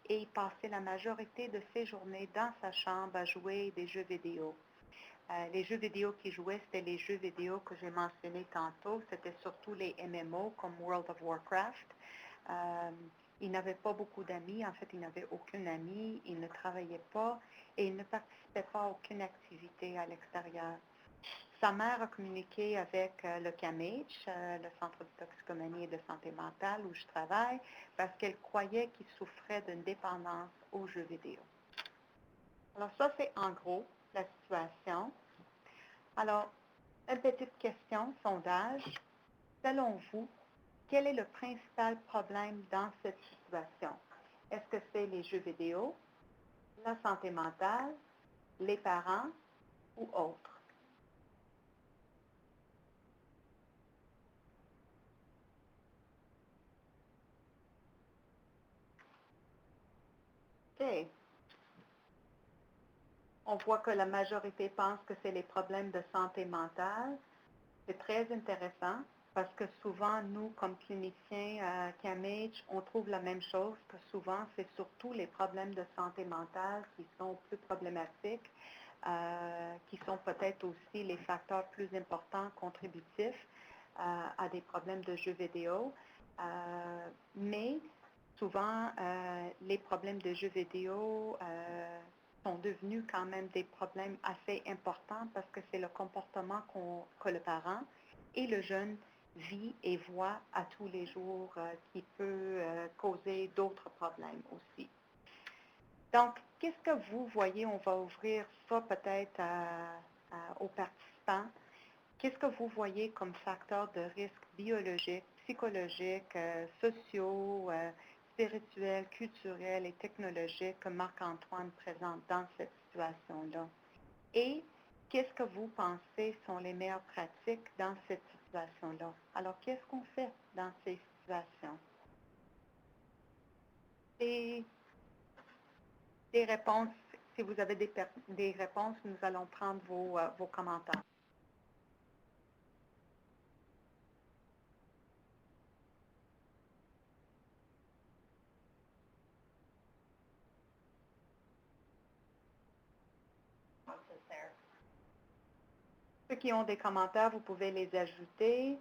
et il passait la majorité de ses journées dans sa chambre à jouer des jeux vidéo. Les jeux vidéo qu'il jouait, c'était les jeux vidéo que j'ai mentionnés tantôt. C'était surtout les MMO comme World of Warcraft. Il n'avait pas beaucoup d'amis. En fait, il n'avait aucun ami. Il ne travaillait pas et il ne participait pas à aucune activité à l'extérieur. Sa mère a communiqué avec le CAMH, le Centre de toxicomanie et de santé mentale où je travaille, parce qu'elle croyait qu'il souffrait d'une dépendance aux jeux vidéo. Alors ça, c'est en gros la situation. Alors, une petite question, sondage. Selon vous, quel est le principal problème dans cette situation? Est-ce que c'est les jeux vidéo, la santé mentale, les parents ou autres? OK. On voit que la majorité pense que c'est les problèmes de santé mentale. C'est très intéressant. parce que souvent, nous, comme cliniciens à CAMH, on trouve la même chose, que souvent, c'est surtout les problèmes de santé mentale qui sont plus problématiques, qui sont peut-être aussi les facteurs plus importants contributifs à des problèmes de jeux vidéo. Mais souvent, les problèmes de jeux vidéo sont devenus quand même des problèmes assez importants parce que c'est le comportement que le parent et le jeune vit et voit à tous les jours qui peut causer d'autres problèmes aussi. Donc, qu'est-ce que vous voyez? On va ouvrir ça peut-être aux participants. Qu'est-ce que vous voyez comme facteurs de risque biologiques, psychologiques, sociaux, spirituels, culturels et technologiques que Marc-Antoine présente dans cette situation-là? Et qu'est-ce que vous pensez sont les meilleures pratiques dans cette situation-là? Alors, qu'est-ce qu'on fait dans ces situations? Et des réponses, si vous avez des réponses, nous allons prendre vos commentaires. Ceux qui ont des commentaires, vous pouvez les ajouter.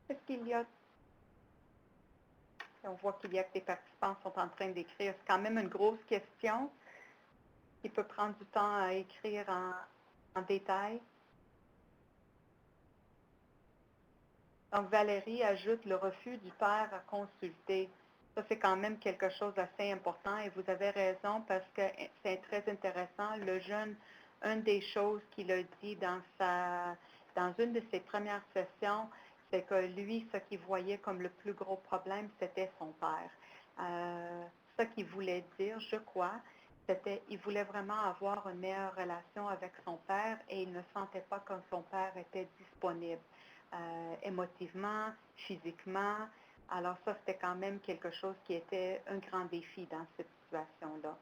Est-ce qu'il y a... On voit qu'il y a que des participants sont en train d'écrire. C'est quand même une grosse question qui peut prendre du temps à écrire en détail. Donc, Valérie ajoute le refus du père à consulter. Ça, c'est quand même quelque chose d'assez important et vous avez raison parce que c'est très intéressant. Le jeune, une des choses qu'il a dit dans une de ses premières sessions, c'est que lui, ce qu'il voyait comme le plus gros problème, c'était son père. Ce qu'il voulait dire, je crois, c'était qu'il voulait vraiment avoir une meilleure relation avec son père et il ne sentait pas que son père était disponible. Émotivement, physiquement. Alors ça, c'était quand même quelque chose qui était un grand défi dans cette situation-là.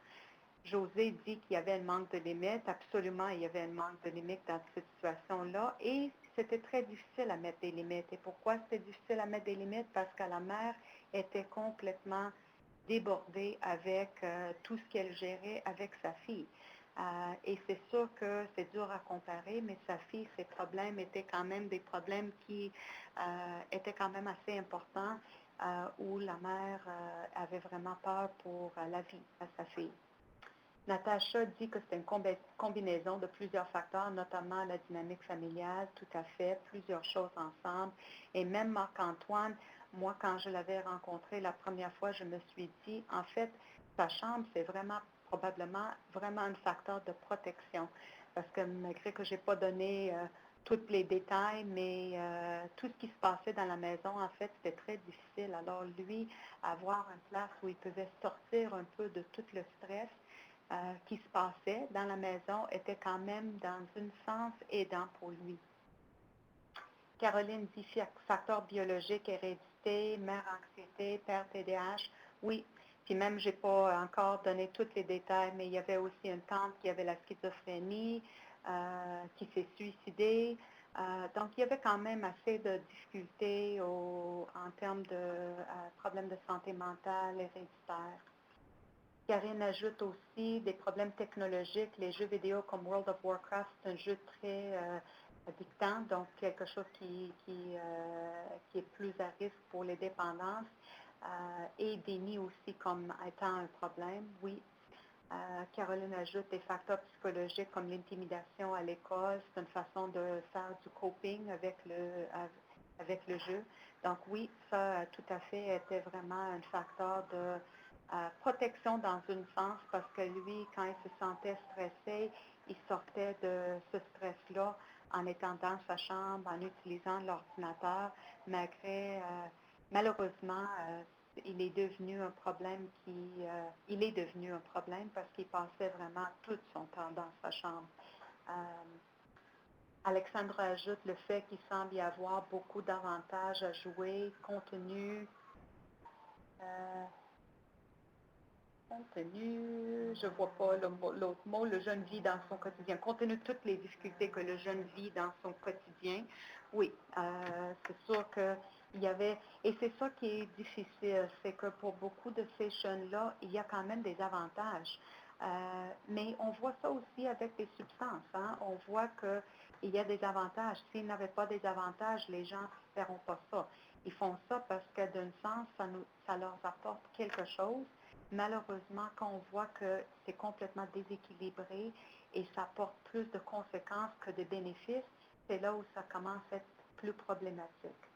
José dit qu'il y avait un manque de limites. Absolument, il y avait un manque de limites dans cette situation-là. Et c'était très difficile à mettre des limites. Et pourquoi c'était difficile à mettre des limites? Parce que la mère était complètement débordée avec tout ce qu'elle gérait avec sa fille. Et c'est sûr que c'est dur à comparer, mais sa fille, ses problèmes étaient quand même des problèmes qui étaient quand même assez importants, où la mère avait vraiment peur pour la vie à sa fille. Natacha dit que c'est une combinaison de plusieurs facteurs, notamment la dynamique familiale, tout à fait, plusieurs choses ensemble. Et même Marc-Antoine, moi, quand je l'avais rencontré la première fois, je me suis dit, en fait, sa chambre, c'est vraiment probablement vraiment un facteur de protection. Parce que malgré que je n'ai pas donné tous les détails, mais tout ce qui se passait dans la maison, en fait, c'était très difficile. Alors lui, avoir une place où il pouvait sortir un peu de tout le stress, qui se passait dans la maison était quand même dans un sens aidant pour lui. Caroline dit facteur biologique, hérédité, mère anxiété, père TDAH. Oui, puis même, je n'ai pas encore donné tous les détails, mais il y avait aussi une tante qui avait la schizophrénie, qui s'est suicidée. Donc, il y avait quand même assez de difficultés en termes de problèmes de santé mentale héréditaire. Karine ajoute aussi des problèmes technologiques. Les jeux vidéo comme World of Warcraft, c'est un jeu très addictant, donc quelque chose qui est plus à risque pour les dépendances. Et déni aussi comme étant un problème, oui. Caroline ajoute des facteurs psychologiques comme l'intimidation à l'école. C'est une façon de faire du coping avec le jeu. Donc oui, ça tout à fait était vraiment un facteur de protection dans un sens parce que lui, quand il se sentait stressé, il sortait de ce stress-là en étant dans sa chambre, en utilisant l'ordinateur, malheureusement, il est devenu un problème parce qu'il passait vraiment tout son temps dans sa chambre. Alexandre ajoute le fait qu'il semble y avoir beaucoup d'avantages à jouer, contenu. Contenu, je vois pas l'autre mot, le jeune vit dans son quotidien. Compte tenu de toutes les difficultés que le jeune vit dans son quotidien, oui, c'est sûr qu'il y avait, et c'est ça qui est difficile, c'est que pour beaucoup de ces jeunes-là, il y a quand même des avantages. Mais on voit ça aussi avec les substances, hein. On voit qu'il y a des avantages. S'ils n'avaient pas des avantages, les gens ne feront pas ça. Ils font ça parce que d'un sens, ça leur apporte quelque chose. Malheureusement, quand on voit que c'est complètement déséquilibré et ça apporte plus de conséquences que de bénéfices, c'est là où ça commence à être plus problématique.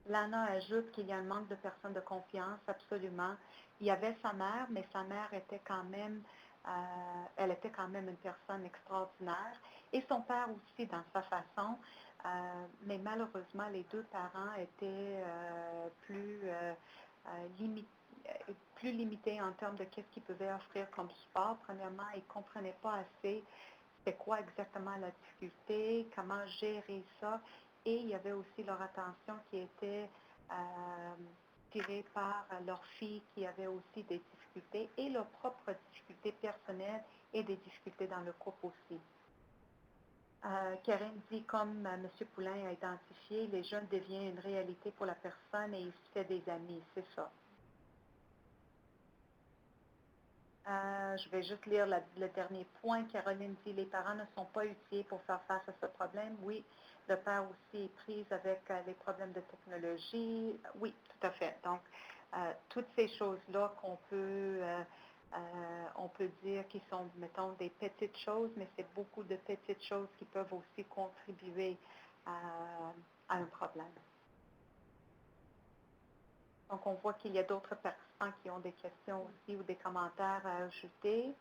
Lana ajoute qu'il y a un manque de personnes de confiance, absolument. Il y avait sa mère, mais sa mère était quand même, elle était quand même une personne extraordinaire. Et son père aussi dans sa façon. Mais malheureusement, les deux parents étaient limités plus limité en termes de qu'est-ce qu'ils pouvaient offrir comme support. Premièrement, ils ne comprenaient pas assez c'était quoi exactement la difficulté, comment gérer ça. Et il y avait aussi leur attention qui était tirée par leur fille qui avait aussi des difficultés et leurs propres difficultés personnelles et des difficultés dans le couple aussi. Karen dit, comme M. Poulain a identifié, les jeunes deviennent une réalité pour la personne et il se fait des amis, c'est ça. Je vais juste lire le dernier point. Caroline dit, les parents ne sont pas outillés pour faire face à ce problème. Oui, le père aussi est pris avec les problèmes de technologie. Oui, tout à fait. Donc, toutes ces choses-là on peut dire qui sont, mettons, des petites choses, mais c'est beaucoup de petites choses qui peuvent aussi contribuer à un problème. Donc, on voit qu'il y a d'autres participants qui ont des questions aussi ou des commentaires à ajouter.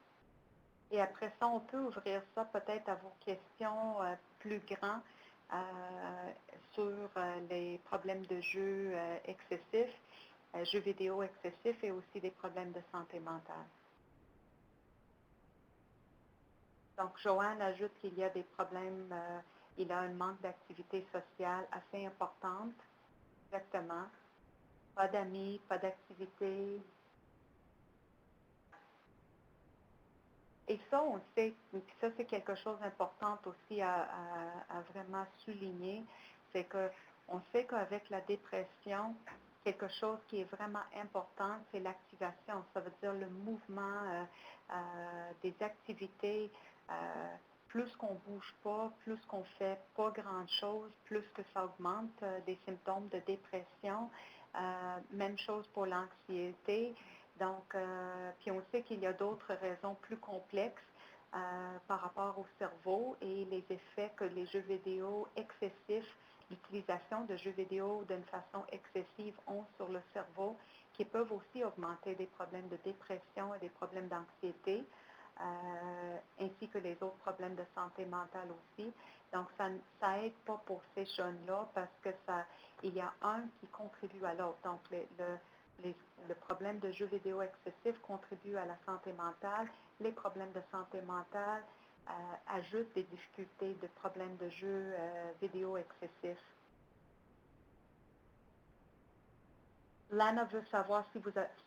Et après ça, on peut ouvrir ça peut-être à vos questions plus grands sur les problèmes de jeux excessifs, jeux vidéo excessifs et aussi des problèmes de santé mentale. Donc, Joanne ajoute qu'il y a des problèmes, il y a un manque d'activité sociale assez importante. Exactement. Pas d'amis, pas d'activité. Et ça, on sait, ça c'est quelque chose d'important aussi à vraiment souligner, c'est qu'on sait qu'avec la dépression, quelque chose qui est vraiment important, c'est l'activation. Ça veut dire le mouvement, des activités. Plus qu'on ne bouge pas, plus qu'on ne fait pas grand-chose, plus que ça augmente des symptômes de dépression. Même chose pour l'anxiété. Donc, puis on sait qu'il y a d'autres raisons plus complexes par rapport au cerveau et les effets que les jeux vidéo excessifs, l'utilisation de jeux vidéo d'une façon excessive ont sur le cerveau, qui peuvent aussi augmenter des problèmes de dépression et des problèmes d'anxiété, ainsi que les autres problèmes de santé mentale aussi. Donc, ça n'aide pas pour ces jeunes-là parce que il y a un qui contribue à l'autre. Donc, le problème de jeux vidéo excessifs contribue à la santé mentale. Les problèmes de santé mentale ajoutent des difficultés de problèmes de jeux vidéo excessifs. Lana veut savoir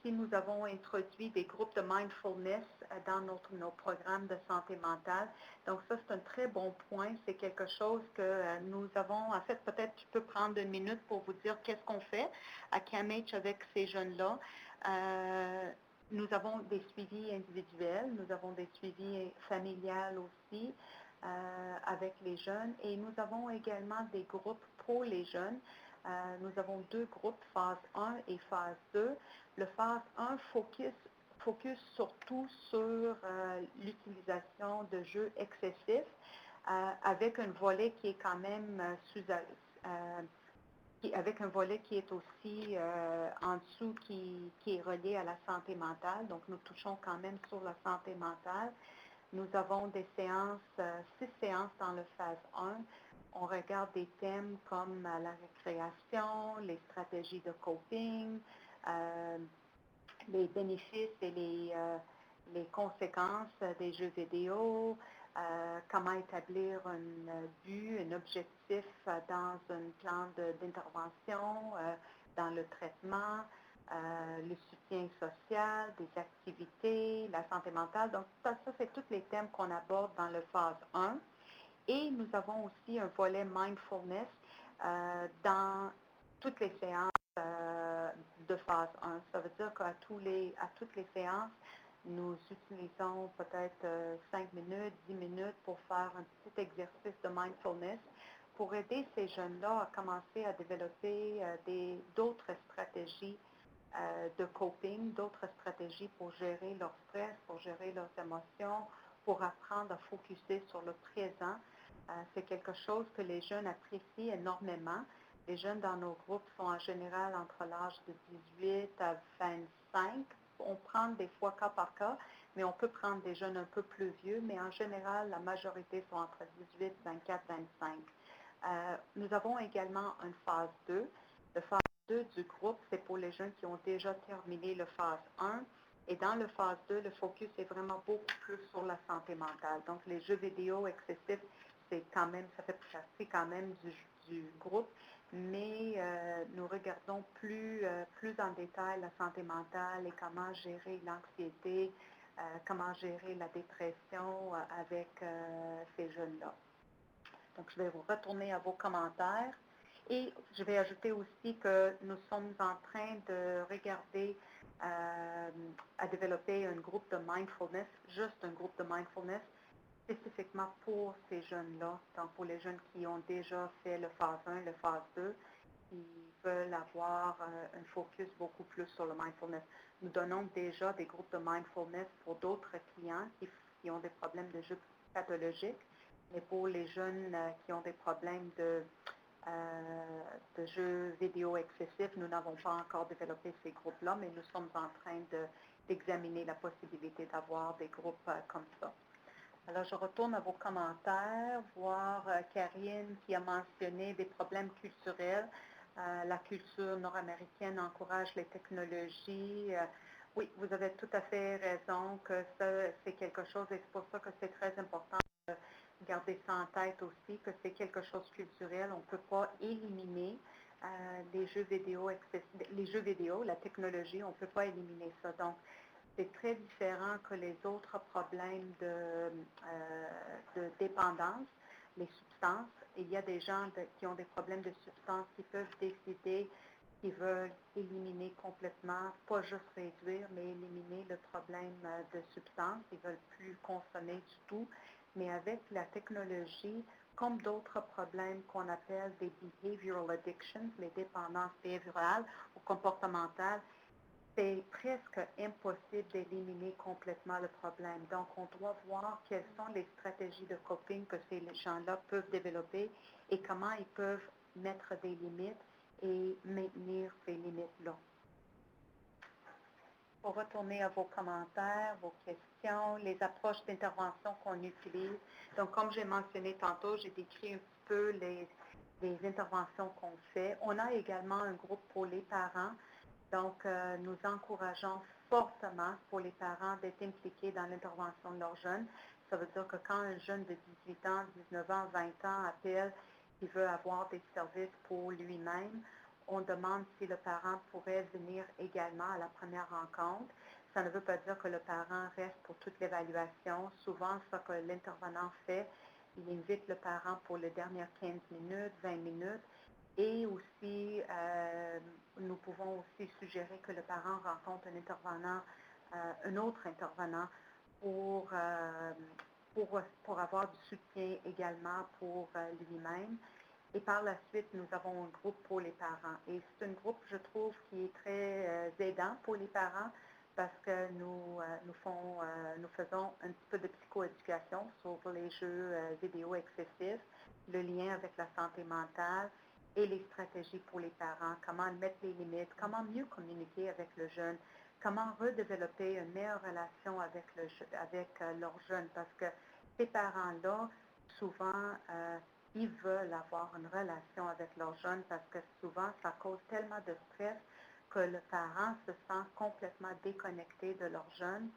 si nous avons introduit des groupes de mindfulness dans nos programmes de santé mentale. Donc ça, c'est un très bon point. C'est quelque chose que nous avons, en fait, peut-être tu peux prendre une minute pour vous dire qu'est-ce qu'on fait à CAMH avec ces jeunes-là. Nous avons des suivis individuels, nous avons des suivis familiales aussi avec les jeunes et nous avons également des groupes pour les jeunes. Nous avons deux groupes, phase 1 et phase 2. Le phase 1 focus surtout sur l'utilisation de jeux excessifs avec un volet qui est quand même avec un volet qui est aussi en dessous qui est relié à la santé mentale. Donc, nous touchons quand même sur la santé mentale. Nous avons des séances, 6 séances dans le phase 1. On regarde des thèmes comme la récréation, les stratégies de coping, les bénéfices et les conséquences des jeux vidéo, comment établir un but, un objectif dans un plan d'intervention, dans le traitement. le soutien social, des activités, la santé mentale. Donc, ça c'est tous les thèmes qu'on aborde dans le phase 1. Et nous avons aussi un volet mindfulness dans toutes les séances de phase 1. Ça veut dire qu'à toutes les séances, nous utilisons peut-être 5 minutes, 10 minutes pour faire un petit exercice de mindfulness pour aider ces jeunes-là à commencer à développer d'autres stratégies de coping, d'autres stratégies pour gérer leur stress, pour gérer leurs émotions, pour apprendre à focuser sur le présent. C'est quelque chose que les jeunes apprécient énormément. Les jeunes dans nos groupes sont en général entre l'âge de 18 à 25. On prend des fois cas par cas, mais on peut prendre des jeunes un peu plus vieux, mais en général, la majorité sont entre 18, 24, 25. Nous avons également une phase 2. Le phase 2 du groupe, c'est pour les jeunes qui ont déjà terminé le phase 1. Et dans le phase 2, le focus est vraiment beaucoup plus sur la santé mentale. Donc, les jeux vidéo excessifs, ça fait partie quand même du groupe, mais nous regardons plus en détail la santé mentale et comment gérer l'anxiété, comment gérer la dépression avec ces jeunes-là. Donc, je vais vous retourner à vos commentaires. Et je vais ajouter aussi que nous sommes en train de regarder à développer un groupe de mindfulness, juste un groupe de mindfulness, spécifiquement pour ces jeunes-là, donc pour les jeunes qui ont déjà fait le phase 1, le phase 2, qui veulent avoir un focus beaucoup plus sur le mindfulness. Nous donnons déjà des groupes de mindfulness pour d'autres clients qui ont des problèmes de jeux pathologiques, mais pour les jeunes qui ont des problèmes de jeux vidéo excessifs, nous n'avons pas encore développé ces groupes-là, mais nous sommes en train d'examiner la possibilité d'avoir des groupes comme ça. Alors, je retourne à vos commentaires, voir Karine qui a mentionné des problèmes culturels. La culture nord-américaine encourage les technologies. Oui, vous avez tout à fait raison que ça, c'est quelque chose, et c'est pour ça que c'est très important de garder ça en tête aussi, que c'est quelque chose de culturel. On ne peut pas éliminer les jeux vidéo, la technologie, on ne peut pas éliminer ça. Donc, c'est très différent que les autres problèmes de dépendance, les substances. Il y a des gens qui ont des problèmes de substances qui peuvent décider qu'ils veulent éliminer complètement, pas juste réduire, mais éliminer le problème de substances. Ils ne veulent plus consommer du tout. Mais avec la technologie, comme d'autres problèmes qu'on appelle des behavioral addictions, les dépendances behaviorales ou comportementales, c'est presque impossible d'éliminer complètement le problème. Donc, on doit voir quelles sont les stratégies de coping que ces gens-là peuvent développer et comment ils peuvent mettre des limites et maintenir ces limites-là. Pour retourner à vos commentaires, vos questions, les approches d'intervention qu'on utilise. Donc, comme j'ai mentionné tantôt, j'ai décrit un petit peu les interventions qu'on fait. On a également un groupe pour les parents. Donc, nous encourageons fortement pour les parents d'être impliqués dans l'intervention de leurs jeunes. Ça veut dire que quand un jeune de 18 ans, 19 ans, 20 ans appelle, il veut avoir des services pour lui-même, on demande si le parent pourrait venir également à la première rencontre. Ça ne veut pas dire que le parent reste pour toute l'évaluation. Souvent, ce que l'intervenant fait, il invite le parent pour les dernières 15 minutes, 20 minutes. Et aussi, nous pouvons aussi suggérer que le parent rencontre un intervenant, un autre intervenant pour avoir du soutien également pour lui-même. Et par la suite, nous avons un groupe pour les parents. Et c'est un groupe, je trouve, qui est très aidant pour les parents parce que nous faisons un petit peu de psychoéducation sur les jeux vidéo excessifs, le lien avec la santé mentale et les stratégies pour les parents, comment mettre les limites, comment mieux communiquer avec le jeune, comment redévelopper une meilleure relation avec leurs jeunes, parce que ces parents-là, souvent, ils veulent avoir une relation avec leurs jeunes parce que souvent, ça cause tellement de stress que le parent se sent complètement déconnecté de leurs jeunes.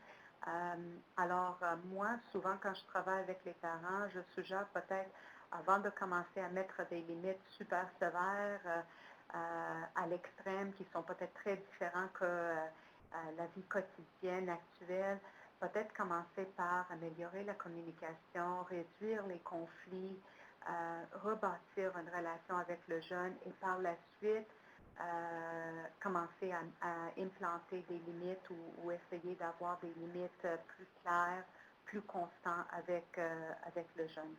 Alors, moi, souvent, quand je travaille avec les parents, je suggère peut-être, avant de commencer à mettre des limites super sévères, à l'extrême, qui sont peut-être très différents que la vie quotidienne actuelle. Peut-être commencer par améliorer la communication, réduire les conflits, rebâtir une relation avec le jeune et par la suite, commencer à implanter des limites ou essayer d'avoir des limites plus claires, plus constantes avec le jeune.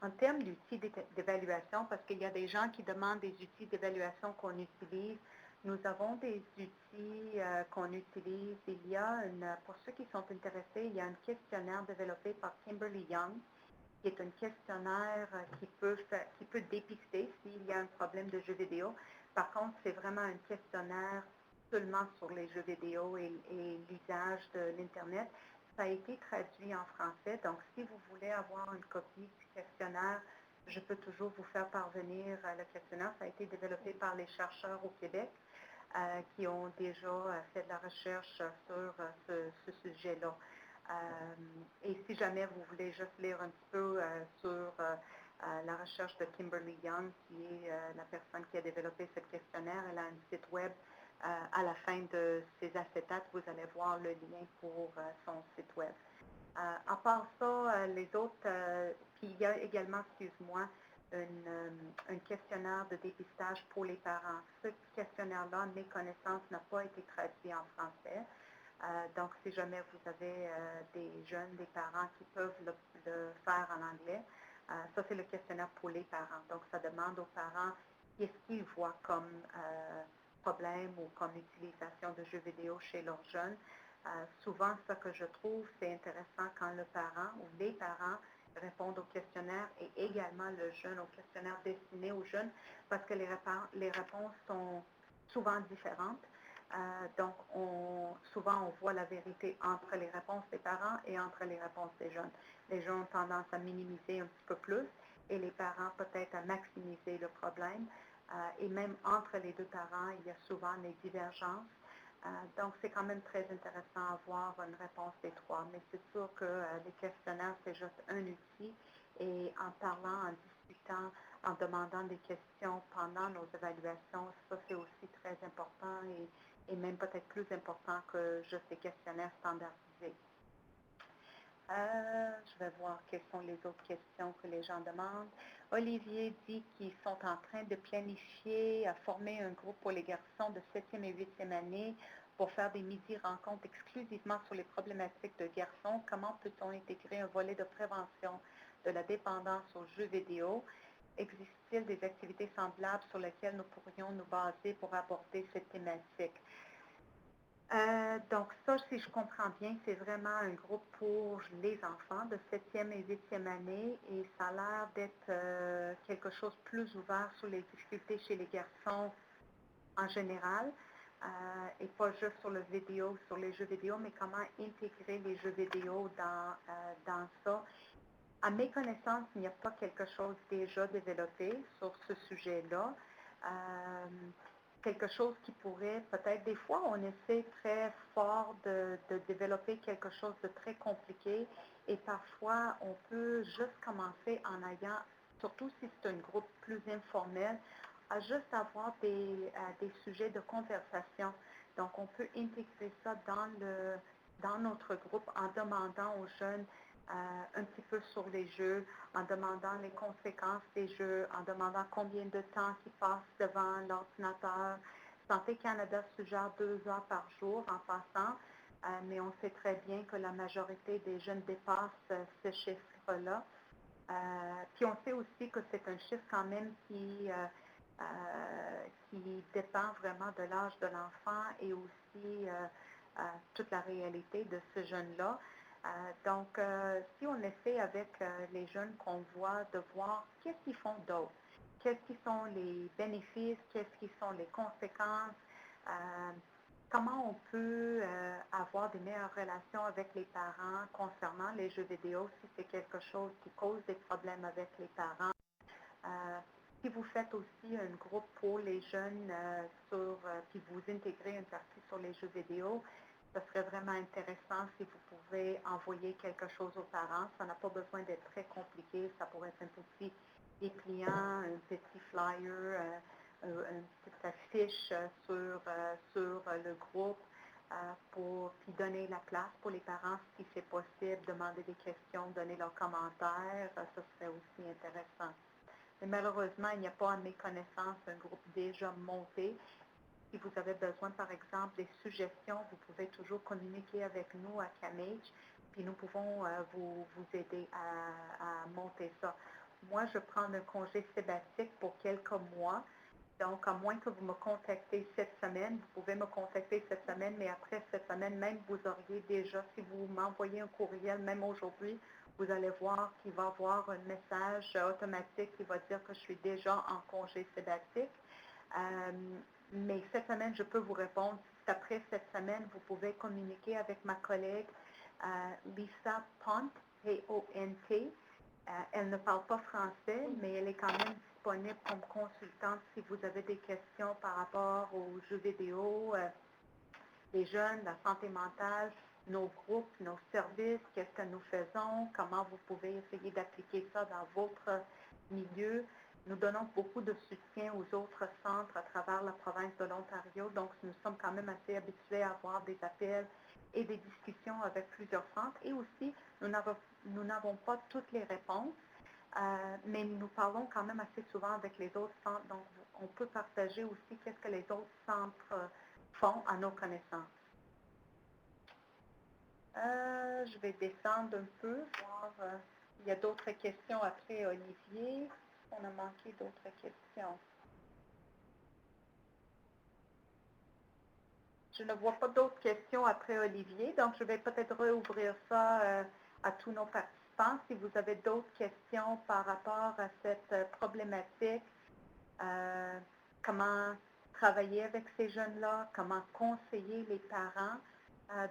En termes d'outils d'évaluation, parce qu'il y a des gens qui demandent des outils d'évaluation qu'on utilise, nous avons des outils qu'on utilise. Il y a pour ceux qui sont intéressés, il y a un questionnaire développé par Kimberly Young, qui est un questionnaire qui peut dépister s'il y a un problème de jeux vidéo. Par contre, c'est vraiment un questionnaire seulement sur les jeux vidéo et l'usage de l'Internet. Ça a été traduit en français, donc si vous voulez avoir une copie du questionnaire, je peux toujours vous faire parvenir le questionnaire. Ça a été développé par les chercheurs au Québec qui ont déjà fait de la recherche sur ce sujet-là. Et si jamais vous voulez juste lire un petit peu sur la recherche de Kimberly Young, qui est la personne qui a développé ce questionnaire, elle a un site web. À la fin de ces acétates, vous allez voir le lien pour son site web. À part ça, les autres, puis il y a également, excuse-moi, un questionnaire de dépistage pour les parents. Ce questionnaire-là, à mes connaissances, n'a pas été traduit en français. Donc, si jamais vous avez des jeunes, des parents qui peuvent le faire en anglais, ça, c'est le questionnaire pour les parents. Donc, ça demande aux parents qu'est-ce qu'ils voient comme problème ou comme utilisation de jeux vidéo chez leurs jeunes. Souvent, ce que je trouve, c'est intéressant quand le parent ou les parents répondent au questionnaire et également le jeune au questionnaire destiné aux jeunes parce que les réponses sont souvent différentes. Donc, souvent, on voit la vérité entre les réponses des parents et entre les réponses des jeunes. Les jeunes ont tendance à minimiser un petit peu plus et les parents peut-être à maximiser le problème. Et même entre les deux parents, il y a souvent des divergences. Donc, c'est quand même très intéressant à avoir une réponse des trois. Mais c'est sûr que les questionnaires, c'est juste un outil. Et en parlant, en discutant, en demandant des questions pendant nos évaluations, ça, c'est aussi très important et même peut-être plus important que juste des questionnaires standardisés. Je vais voir quelles sont les autres questions que les gens demandent. Olivier dit qu'ils sont en train de planifier à former un groupe pour les garçons de 7e et 8e année pour faire des midi-rencontres exclusivement sur les problématiques de garçons. Comment peut-on intégrer un volet de prévention de la dépendance aux jeux vidéo? Existe-t-il des activités semblables sur lesquelles nous pourrions nous baser pour aborder cette thématique? Donc ça, si je comprends bien, c'est vraiment un groupe pour les enfants de 7e et 8e année et ça a l'air d'être quelque chose de plus ouvert sur les difficultés chez les garçons en général et pas juste sur sur les jeux vidéo, mais comment intégrer les jeux vidéo dans ça. À mes connaissances, il n'y a pas quelque chose déjà développé sur ce sujet-là. Quelque chose qui pourrait, peut-être des fois, on essaie très fort de développer quelque chose de très compliqué et parfois, on peut juste commencer en ayant, surtout si c'est un groupe plus informel, à juste avoir des sujets de conversation. Donc, on peut intégrer ça dans notre groupe en demandant aux jeunes un petit peu sur les jeux, en demandant les conséquences des jeux, en demandant combien de temps ils passent devant l'ordinateur. Santé Canada suggère 2 heures par jour en passant, mais on sait très bien que la majorité des jeunes dépassent ce chiffre-là. Puis on sait aussi que c'est un chiffre quand même qui dépend vraiment de l'âge de l'enfant et aussi toute la réalité de ce jeune-là. Donc, si on essaie avec les jeunes qu'on voit, de voir qu'est-ce qu'ils font d'autre, qu'est-ce qui sont les bénéfices, qu'est-ce qui sont les conséquences, comment on peut avoir des meilleures relations avec les parents concernant les jeux vidéo, si c'est quelque chose qui cause des problèmes avec les parents. Si vous faites aussi un groupe pour les jeunes puis vous intégrez une partie sur les jeux vidéo, ce serait vraiment intéressant si vous pouvez envoyer quelque chose aux parents. Ça n'a pas besoin d'être très compliqué. Ça pourrait être un petit dépliant, un petit flyer, une petite affiche sur le groupe puis donner la place pour les parents si c'est possible, demander des questions, donner leurs commentaires, ça serait aussi intéressant. Mais malheureusement, il n'y a pas à mes connaissances un groupe déjà monté. Si vous avez besoin, par exemple, des suggestions, vous pouvez toujours communiquer avec nous à CAMH, puis nous pouvons vous aider à monter ça. Moi, je prends un congé sabbatique pour quelques mois. Donc, à moins que vous me contactez cette semaine, vous pouvez me contacter cette semaine, mais après cette semaine, même vous auriez déjà, si vous m'envoyez un courriel, même aujourd'hui, vous allez voir qu'il va y avoir un message automatique qui va dire que je suis déjà en congé sabbatique. Mais cette semaine, je peux vous répondre. Après cette semaine, vous pouvez communiquer avec ma collègue Lisa Pont, P-O-N-T. Elle ne parle pas français, mais elle est quand même disponible comme consultante si vous avez des questions par rapport aux jeux vidéo, les jeunes, la santé mentale, nos groupes, nos services, qu'est-ce que nous faisons, comment vous pouvez essayer d'appliquer ça dans votre milieu. Nous donnons beaucoup de soutien aux autres centres à travers la province de l'Ontario, donc nous sommes quand même assez habitués à avoir des appels et des discussions avec plusieurs centres. Et aussi, nous n'avons pas toutes les réponses, mais nous parlons quand même assez souvent avec les autres centres, donc on peut partager aussi qu'est-ce que les autres centres font à nos connaissances. Je vais descendre un peu, voir s'il y a d'autres questions après Olivier. On a manqué d'autres questions. Je ne vois pas d'autres questions après Olivier, donc je vais peut-être rouvrir ça à tous nos participants. Si vous avez d'autres questions par rapport à cette problématique, comment travailler avec ces jeunes-là, comment conseiller les parents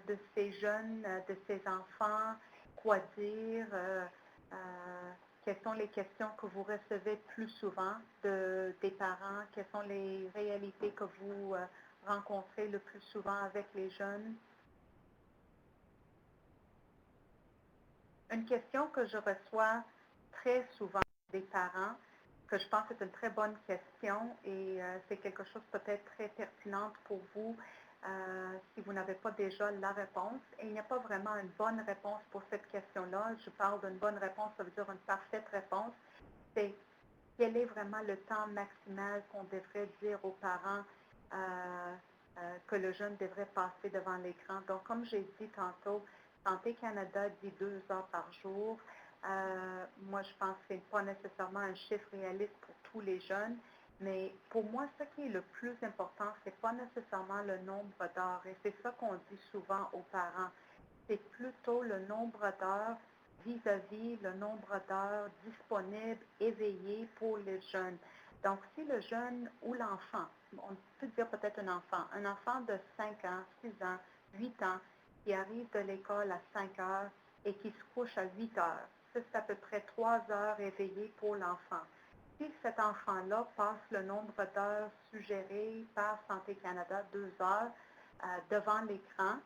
de ces jeunes, de ces enfants, quoi dire, quelles sont les questions que vous recevez plus souvent des parents, quelles sont les réalités que vous rencontrez le plus souvent avec les jeunes. Une question que je reçois très souvent des parents, que je pense est une très bonne question et c'est quelque chose peut-être très pertinent pour vous si vous n'avez pas déjà la réponse. Et il n'y a pas vraiment une bonne réponse pour cette question-là. Je parle d'une bonne réponse, ça veut dire une parfaite réponse. C'est quel est vraiment le temps maximal qu'on devrait dire aux parents que le jeune devrait passer devant l'écran. Donc, comme j'ai dit tantôt, Santé Canada dit 2 heures par jour. Moi, je pense que ce n'est pas nécessairement un chiffre réaliste pour tous les jeunes, mais pour moi, ce qui est le plus important, ce n'est pas nécessairement le nombre d'heures, et c'est ça qu'on dit souvent aux parents. C'est plutôt le nombre d'heures vis-à-vis le nombre d'heures disponibles, éveillées pour les jeunes. Donc, si le jeune ou l'enfant, on peut dire peut-être un enfant de 5 ans, 6 ans, 8 ans, qui arrive de l'école à 5 heures et qui se couche à 8 heures, ça, c'est à peu près 3 heures éveillées pour l'enfant. Si cet enfant-là passe le nombre d'heures suggérées par Santé Canada, 2 heures, devant l'écran,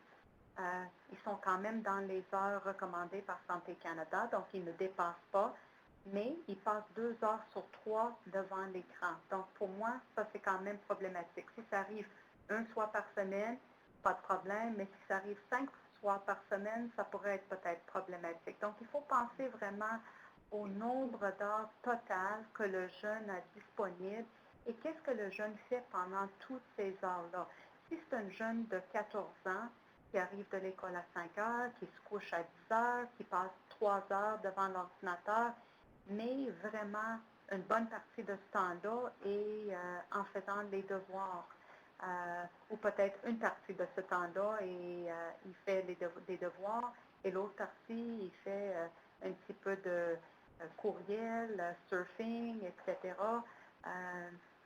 ils sont quand même dans les heures recommandées par Santé Canada, donc ils ne dépassent pas, mais ils passent 2 heures sur 3 devant l'écran. Donc pour moi, ça c'est quand même problématique. Si ça arrive un soir par semaine, pas de problème, mais si ça arrive 5 soirs par semaine, ça pourrait être peut-être problématique. Donc il faut penser vraiment au nombre d'heures totales que le jeune a disponible et qu'est-ce que le jeune fait pendant toutes ces heures-là. Si c'est un jeune de 14 ans, qui arrive de l'école à 5 heures, qui se couche à 10 heures, qui passe 3 heures devant l'ordinateur, mais vraiment une bonne partie de ce temps-là est en faisant les devoirs. Ou peut-être une partie de ce temps-là et il fait des devoirs et l'autre partie, il fait un petit peu de courriel, surfing, etc.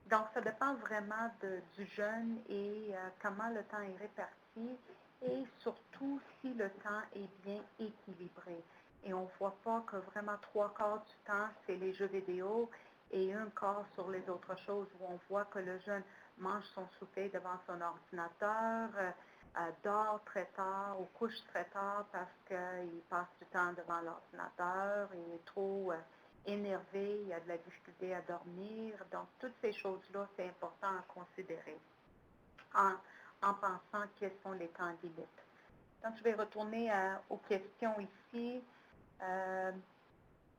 Donc, ça dépend vraiment du jeune et comment le temps est réparti et surtout si le temps est bien équilibré. Et on ne voit pas que vraiment 3 quarts du temps, c'est les jeux vidéo et un quart sur les autres choses où on voit que le jeune mange son souper devant son ordinateur, dort très tard ou couche très tard parce qu'il passe du temps devant l'ordinateur, il est trop énervé, il y a de la difficulté à dormir. Donc, toutes ces choses-là, c'est important à considérer en, en pensant quels sont les temps limites. Donc, je vais retourner aux questions ici.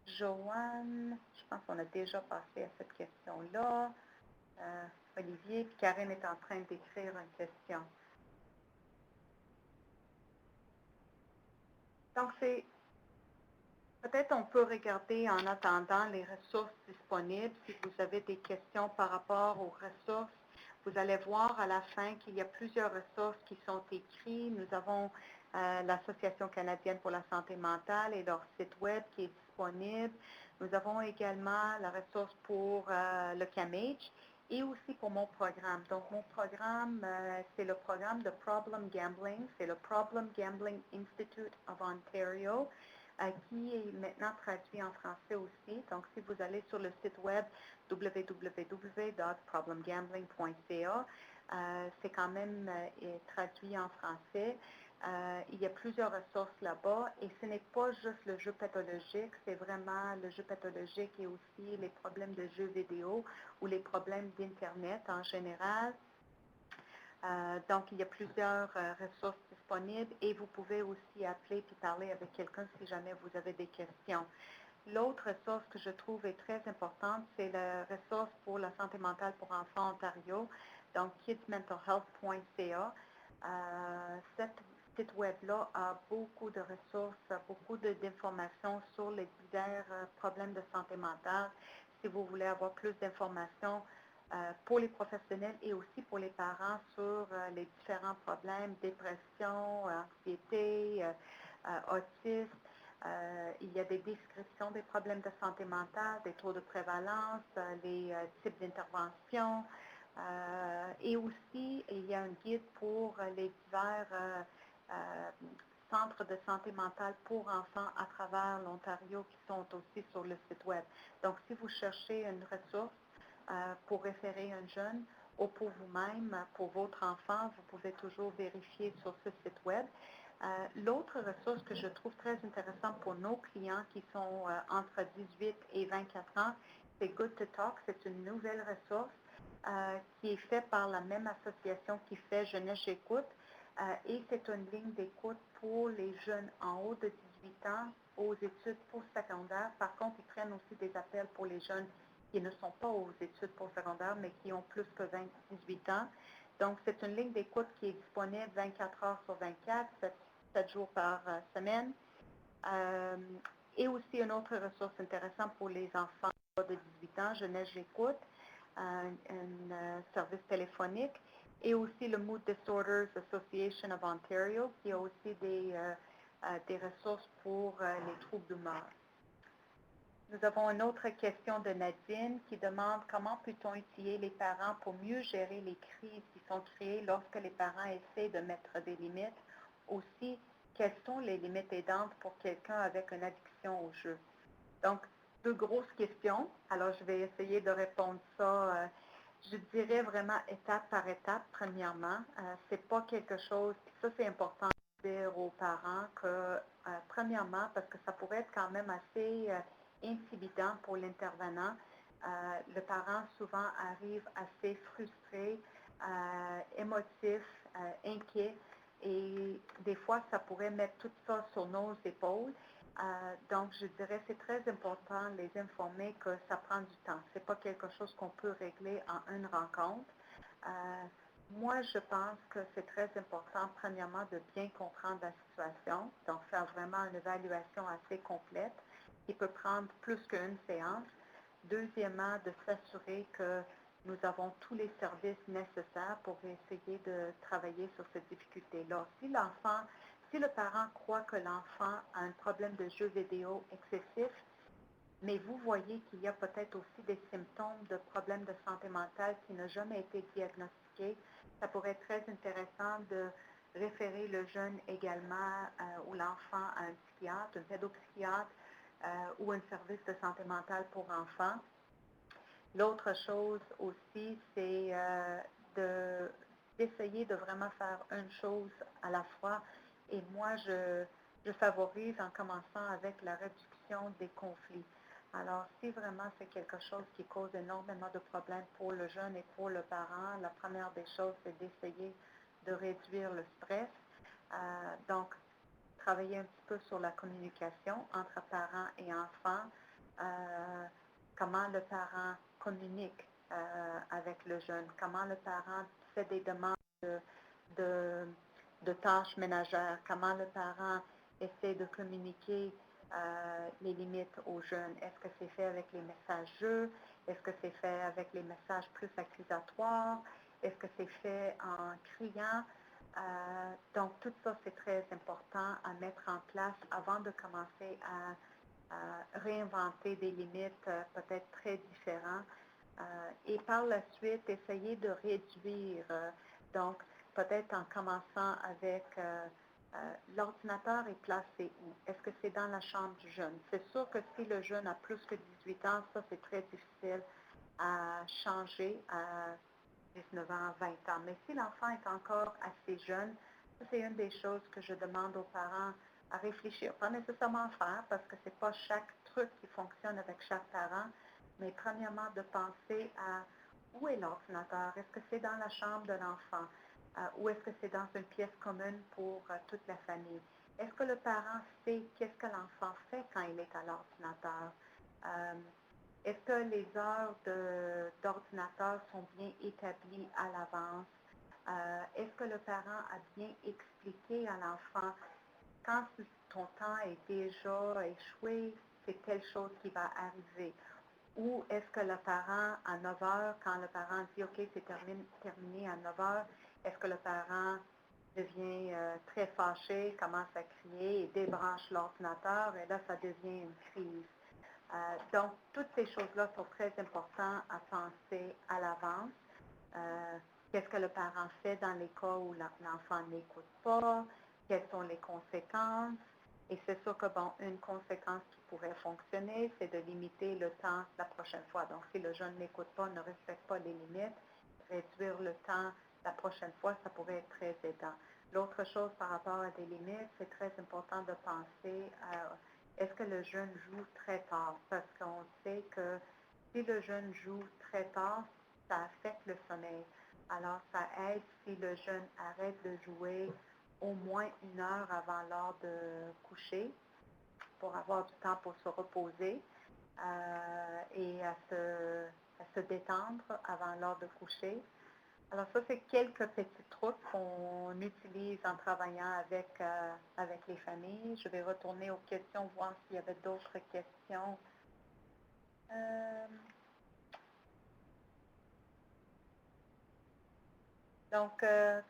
Joanne, je pense qu'on a déjà passé à cette question-là. Olivier, puis Karine est en train d'écrire une question. Donc, peut-être on peut regarder en attendant les ressources disponibles. Si vous avez des questions par rapport aux ressources, vous allez voir à la fin qu'il y a plusieurs ressources qui sont écrites. Nous avons l'Association canadienne pour la santé mentale et leur site web qui est disponible. Nous avons également la ressource pour le CAMH et aussi pour mon programme. Donc, mon programme, c'est le programme de Problem Gambling. C'est le Problem Gambling Institute of Ontario qui est maintenant traduit en français aussi. Donc, si vous allez sur le site web www.problemgambling.ca, c'est quand même traduit en français. Il y a plusieurs ressources là-bas et ce n'est pas juste le jeu pathologique, c'est vraiment le jeu pathologique et aussi les problèmes de jeux vidéo ou les problèmes d'Internet en général. Donc, il y a plusieurs ressources disponibles et vous pouvez aussi appeler et parler avec quelqu'un si jamais vous avez des questions. L'autre ressource que je trouve est très importante, c'est la ressource pour la santé mentale pour enfants Ontario, donc kidsmentalhealth.ca. Cette site web-là a beaucoup de ressources, beaucoup d'informations sur les divers problèmes de santé mentale. Si vous voulez avoir plus d'informations, pour les professionnels et aussi pour les parents sur les différents problèmes, dépression, anxiété, autisme. Il y a des descriptions des problèmes de santé mentale, des taux de prévalence, les types d'intervention. Et aussi, il y a un guide pour les divers centres de santé mentale pour enfants à travers l'Ontario qui sont aussi sur le site web. Donc, si vous cherchez une ressource, pour référer un jeune ou pour vous-même, pour votre enfant, vous pouvez toujours vérifier sur ce site web. L'autre ressource que je trouve très intéressante pour nos clients qui sont entre 18 et 24 ans, c'est Good to Talk. C'est une nouvelle ressource qui est faite par la même association qui fait Jeunesse J'écoute. Et c'est une ligne d'écoute pour les jeunes en haut de 18 ans aux études postsecondaires. Par contre, ils prennent aussi des appels pour les jeunes qui ne sont pas aux études postsecondaires, mais qui ont plus que 18 ans. Donc, c'est une ligne d'écoute qui est disponible 24 heures sur 24, 7 jours par semaine. Et aussi une autre ressource intéressante pour les enfants de 18 ans, Jeunesse J'écoute, un service téléphonique, et aussi le Mood Disorders Association of Ontario, qui a aussi des ressources pour les troubles d'humeur. Nous avons une autre question de Nadine qui demande comment peut-on outiller les parents pour mieux gérer les crises qui sont créées lorsque les parents essaient de mettre des limites. Aussi, quelles sont les limites aidantes pour quelqu'un avec une addiction au jeu? Donc, deux grosses questions. Alors, je vais essayer de répondre ça, je dirais vraiment étape par étape, premièrement. C'est pas quelque chose, ça c'est important de dire aux parents que, premièrement, parce que ça pourrait être quand même assez intimidant pour l'intervenant. Le parent souvent arrive assez frustré, émotif, inquiet, et des fois, ça pourrait mettre tout ça sur nos épaules. Donc, je dirais c'est très important de les informer que ça prend du temps. Ce n'est pas quelque chose qu'on peut régler en une rencontre. Moi, je pense que c'est très important, premièrement, de bien comprendre la situation, donc faire vraiment une évaluation assez complète qui peut prendre plus qu'une séance. Deuxièmement, de s'assurer que nous avons tous les services nécessaires pour essayer de travailler sur cette difficulté-là. Si le parent croit que l'enfant a un problème de jeu vidéo excessif, mais vous voyez qu'il y a peut-être aussi des symptômes de problèmes de santé mentale qui n'ont jamais été diagnostiqués, ça pourrait être très intéressant de référer le jeune également ou l'enfant à un psychiatre, un pédopsychiatre ou un service de santé mentale pour enfants. L'autre chose aussi, c'est d'essayer de vraiment faire une chose à la fois. Et moi, je favorise en commençant avec la réduction des conflits. Alors, si vraiment c'est quelque chose qui cause énormément de problèmes pour le jeune et pour le parent, la première des choses, c'est d'essayer de réduire le stress. Donc, travailler un petit peu sur la communication entre parents et enfants, comment le parent communique avec le jeune, comment le parent fait des demandes de, de tâches ménagères, comment le parent essaie de communiquer les limites aux jeunes. Est-ce que c'est fait avec les messages jeux? Est-ce que c'est fait avec les messages plus accusatoires? Est-ce que c'est fait en criant? Donc, tout ça, c'est très important à mettre en place avant de commencer à réinventer des limites peut-être très différentes. Et par la suite, essayer de réduire. Donc, peut-être en commençant avec l'ordinateur est placé où? Est-ce que c'est dans la chambre du jeune? C'est sûr que si le jeune a plus que 18 ans, ça, c'est très difficile à changer à 19 ans, 20 ans. Mais si l'enfant est encore assez jeune, ça, c'est une des choses que je demande aux parents à réfléchir. Pas nécessairement faire, parce que ce n'est pas chaque truc qui fonctionne avec chaque parent, mais premièrement de penser à où est l'ordinateur? Est-ce que c'est dans la chambre de l'enfant? Ou est-ce que c'est dans une pièce commune pour toute la famille? Est-ce que le parent sait qu'est-ce que l'enfant fait quand il est à l'ordinateur? Est-ce que les heures d'ordinateur sont bien établies à l'avance? Est-ce que le parent a bien expliqué à l'enfant quand ton temps est déjà échoué, c'est telle chose qui va arriver? Ou est-ce que le parent, à 9 heures, quand le parent dit OK, c'est terminé à 9 heures, est-ce que le parent devient très fâché, commence à crier et débranche l'ordinateur et là, ça devient une crise? Donc, toutes ces choses-là sont très importantes à penser à l'avance. Qu'est-ce que le parent fait dans les cas où l'enfant n'écoute pas? Quelles sont les conséquences? Et c'est sûr que, bon, une conséquence qui pourrait fonctionner, c'est de limiter le temps la prochaine fois. Donc, si le jeune n'écoute pas, ne respecte pas les limites, réduire le temps la prochaine fois, ça pourrait être très aidant. L'autre chose par rapport à des limites, c'est très important de penser à est-ce que le jeune joue très tard? Parce qu'on sait que si le jeune joue très tard, ça affecte le sommeil. Alors, ça aide si le jeune arrête de jouer au moins 1 heure avant l'heure de coucher pour avoir du temps pour se reposer et à se détendre avant l'heure de coucher. Alors ça, c'est quelques petits trucs qu'on utilise en travaillant avec les familles. Je vais retourner aux questions, voir s'il y avait d'autres questions. Donc, à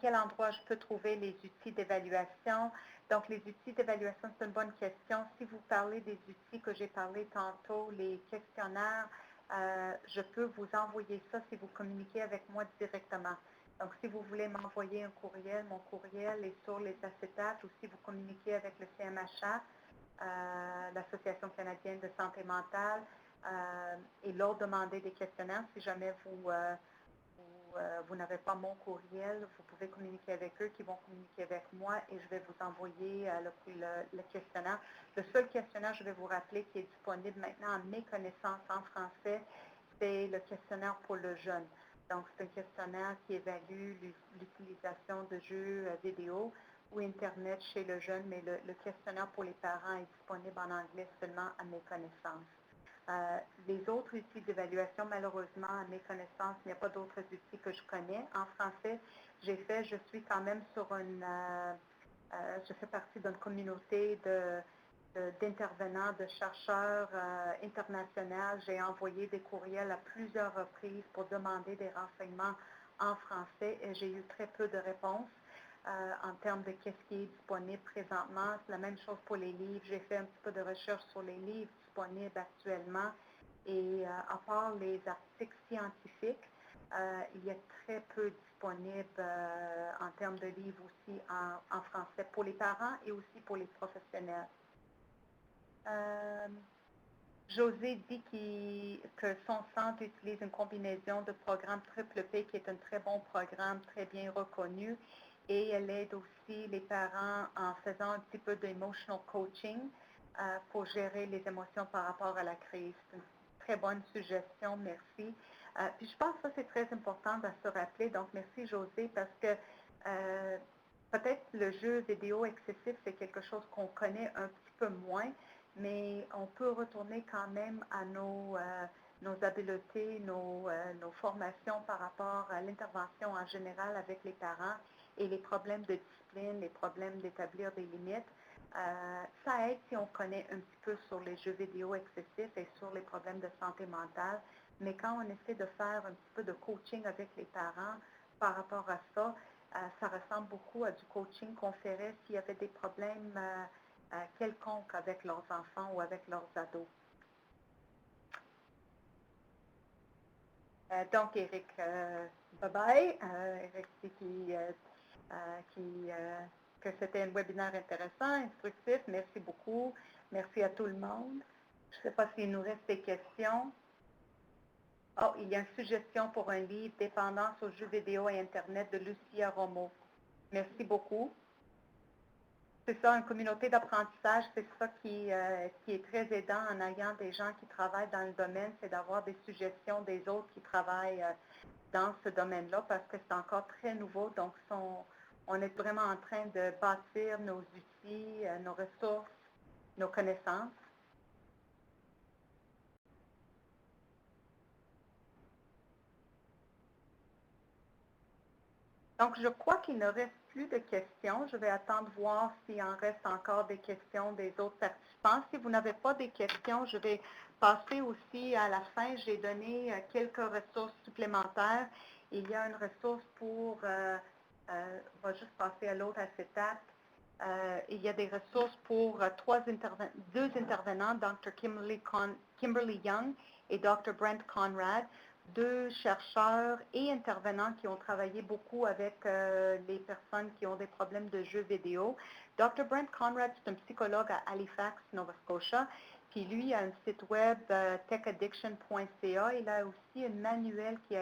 quel endroit je peux trouver les outils d'évaluation? Donc, les outils d'évaluation, c'est une bonne question. Si vous parlez des outils que j'ai parlé tantôt, les questionnaires, je peux vous envoyer ça si vous communiquez avec moi directement. Donc, si vous voulez m'envoyer un courriel, mon courriel est sur les acétates, ou si vous communiquez avec le CMHA, l'Association canadienne de santé mentale, et leur demander des questionnaires, si jamais vous n'avez pas mon courriel, vous pouvez communiquer avec eux qui vont communiquer avec moi et je vais vous envoyer le questionnaire. Le seul questionnaire, je vais vous rappeler, qui est disponible maintenant à mes connaissances en français, c'est le questionnaire pour le jeune. Donc, c'est un questionnaire qui évalue l'utilisation de jeux vidéo ou Internet chez le jeune, mais le questionnaire pour les parents est disponible en anglais seulement à mes connaissances. Les autres outils d'évaluation, malheureusement, à mes connaissances, il n'y a pas d'autres outils que je connais. En français, je suis quand même je fais partie d'une communauté d'intervenants, de chercheurs internationaux. J'ai envoyé des courriels à plusieurs reprises pour demander des renseignements en français et j'ai eu très peu de réponses. En termes de qu'est-ce qui est disponible présentement. C'est la même chose pour les livres. J'ai fait un petit peu de recherche sur les livres disponibles actuellement. Et à part les articles scientifiques, il y a très peu disponibles en termes de livres aussi en français pour les parents et aussi pour les professionnels. José dit que son centre utilise une combinaison de programmes Triple P, qui est un très bon programme, très bien reconnu, et elle aide aussi les parents en faisant un petit peu d'emotional coaching. pour gérer les émotions par rapport à la crise. C'est une très bonne suggestion, merci. Puis je pense que ça, c'est très important de se rappeler. Donc, merci, José, parce que peut-être le jeu vidéo excessif, c'est quelque chose qu'on connaît un petit peu moins, mais on peut retourner quand même à nos habiletés, nos formations par rapport à l'intervention en général avec les parents et les problèmes de discipline, les problèmes d'établir des limites. Ça aide si on connaît un petit peu sur les jeux vidéo excessifs et sur les problèmes de santé mentale, mais quand on essaie de faire un petit peu de coaching avec les parents par rapport à ça, ça ressemble beaucoup à du coaching qu'on ferait s'il y avait des problèmes quelconques avec leurs enfants ou avec leurs ados. Donc, Eric, bye-bye. Eric dit que c'était un webinaire intéressant, instructif. Merci beaucoup. Merci à tout le monde. Je ne sais pas s'il nous reste des questions. Oh, il y a une suggestion pour un livre, Dépendance aux jeux vidéo et Internet, de Lucia Romo. Merci beaucoup. C'est ça, une communauté d'apprentissage, c'est ça qui est très aidant en ayant des gens qui travaillent dans le domaine, c'est d'avoir des suggestions des autres qui travaillent dans ce domaine-là, parce que c'est encore très nouveau, donc on est vraiment en train de bâtir nos outils, nos ressources, nos connaissances. Donc, je crois qu'il ne reste plus de questions. Je vais attendre voir s'il en reste encore des questions des autres participants. Si vous n'avez pas des questions, je vais passer aussi à la fin. J'ai donné quelques ressources supplémentaires. Il y a une ressource pour, on va juste passer à l'autre acétate. Il y a des ressources pour deux intervenants, Dr. Kimberly Young et Dr. Brent Conrad, deux chercheurs et intervenants qui ont travaillé beaucoup avec les personnes qui ont des problèmes de jeux vidéo. Dr. Brent Conrad, c'est un psychologue à Halifax, Nova Scotia, puis lui a un site web techaddiction.ca. Il a aussi un manuel qu'il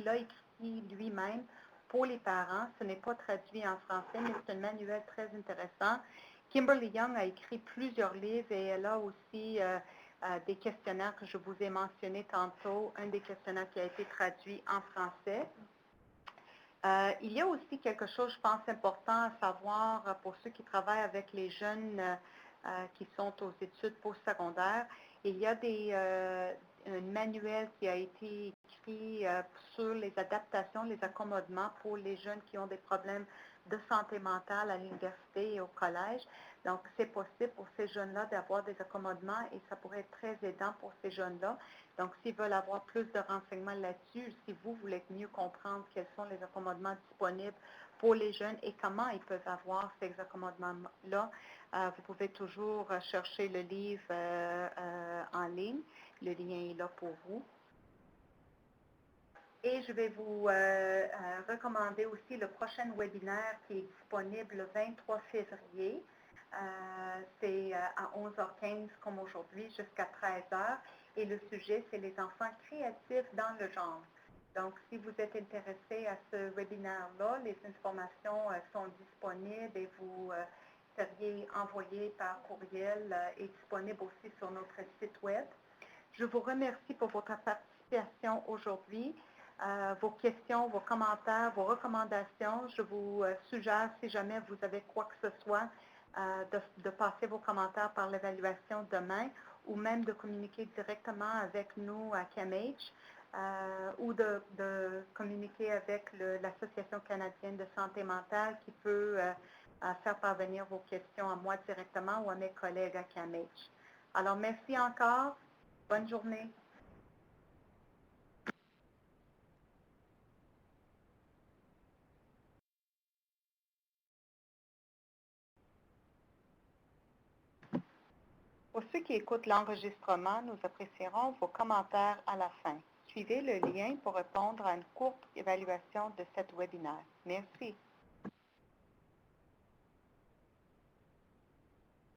a écrit lui-même pour les parents. Ce n'est pas traduit en français, mais c'est un manuel très intéressant. Kimberly Young a écrit plusieurs livres et elle a aussi des questionnaires que je vous ai mentionnés tantôt, un des questionnaires qui a été traduit en français. Il y a aussi quelque chose, je pense, important à savoir pour ceux qui travaillent avec les jeunes qui sont aux études postsecondaires. Il y a un manuel qui a été écrit sur les adaptations, les accommodements pour les jeunes qui ont des problèmes de santé mentale à l'université et au collège. Donc, c'est possible pour ces jeunes-là d'avoir des accommodements et ça pourrait être très aidant pour ces jeunes-là. Donc, s'ils veulent avoir plus de renseignements là-dessus, si vous voulez mieux comprendre quels sont les accommodements disponibles pour les jeunes et comment ils peuvent avoir ces accommodements-là, vous pouvez toujours chercher le livre en ligne. Le lien est là pour vous. Et je vais vous recommander aussi le prochain webinaire qui est disponible le 23 février. C'est à 11h15 comme aujourd'hui jusqu'à 13h. Et le sujet, c'est les enfants créatifs dans le genre. Donc, si vous êtes intéressé à ce webinaire-là, les informations sont disponibles et vous seriez envoyé par courriel et disponible aussi sur notre site web. Je vous remercie pour votre participation aujourd'hui. Vos questions, vos commentaires, vos recommandations. Je vous suggère, si jamais vous avez quoi que ce soit, de passer vos commentaires par l'évaluation demain ou même de communiquer directement avec nous à CAMH ou de communiquer avec l'Association canadienne de santé mentale qui peut faire parvenir vos questions à moi directement ou à mes collègues à CAMH. Alors, merci encore. Bonne journée. Pour ceux qui écoutent l'enregistrement, nous apprécierons vos commentaires à la fin. Suivez le lien pour répondre à une courte évaluation de cet webinaire. Merci.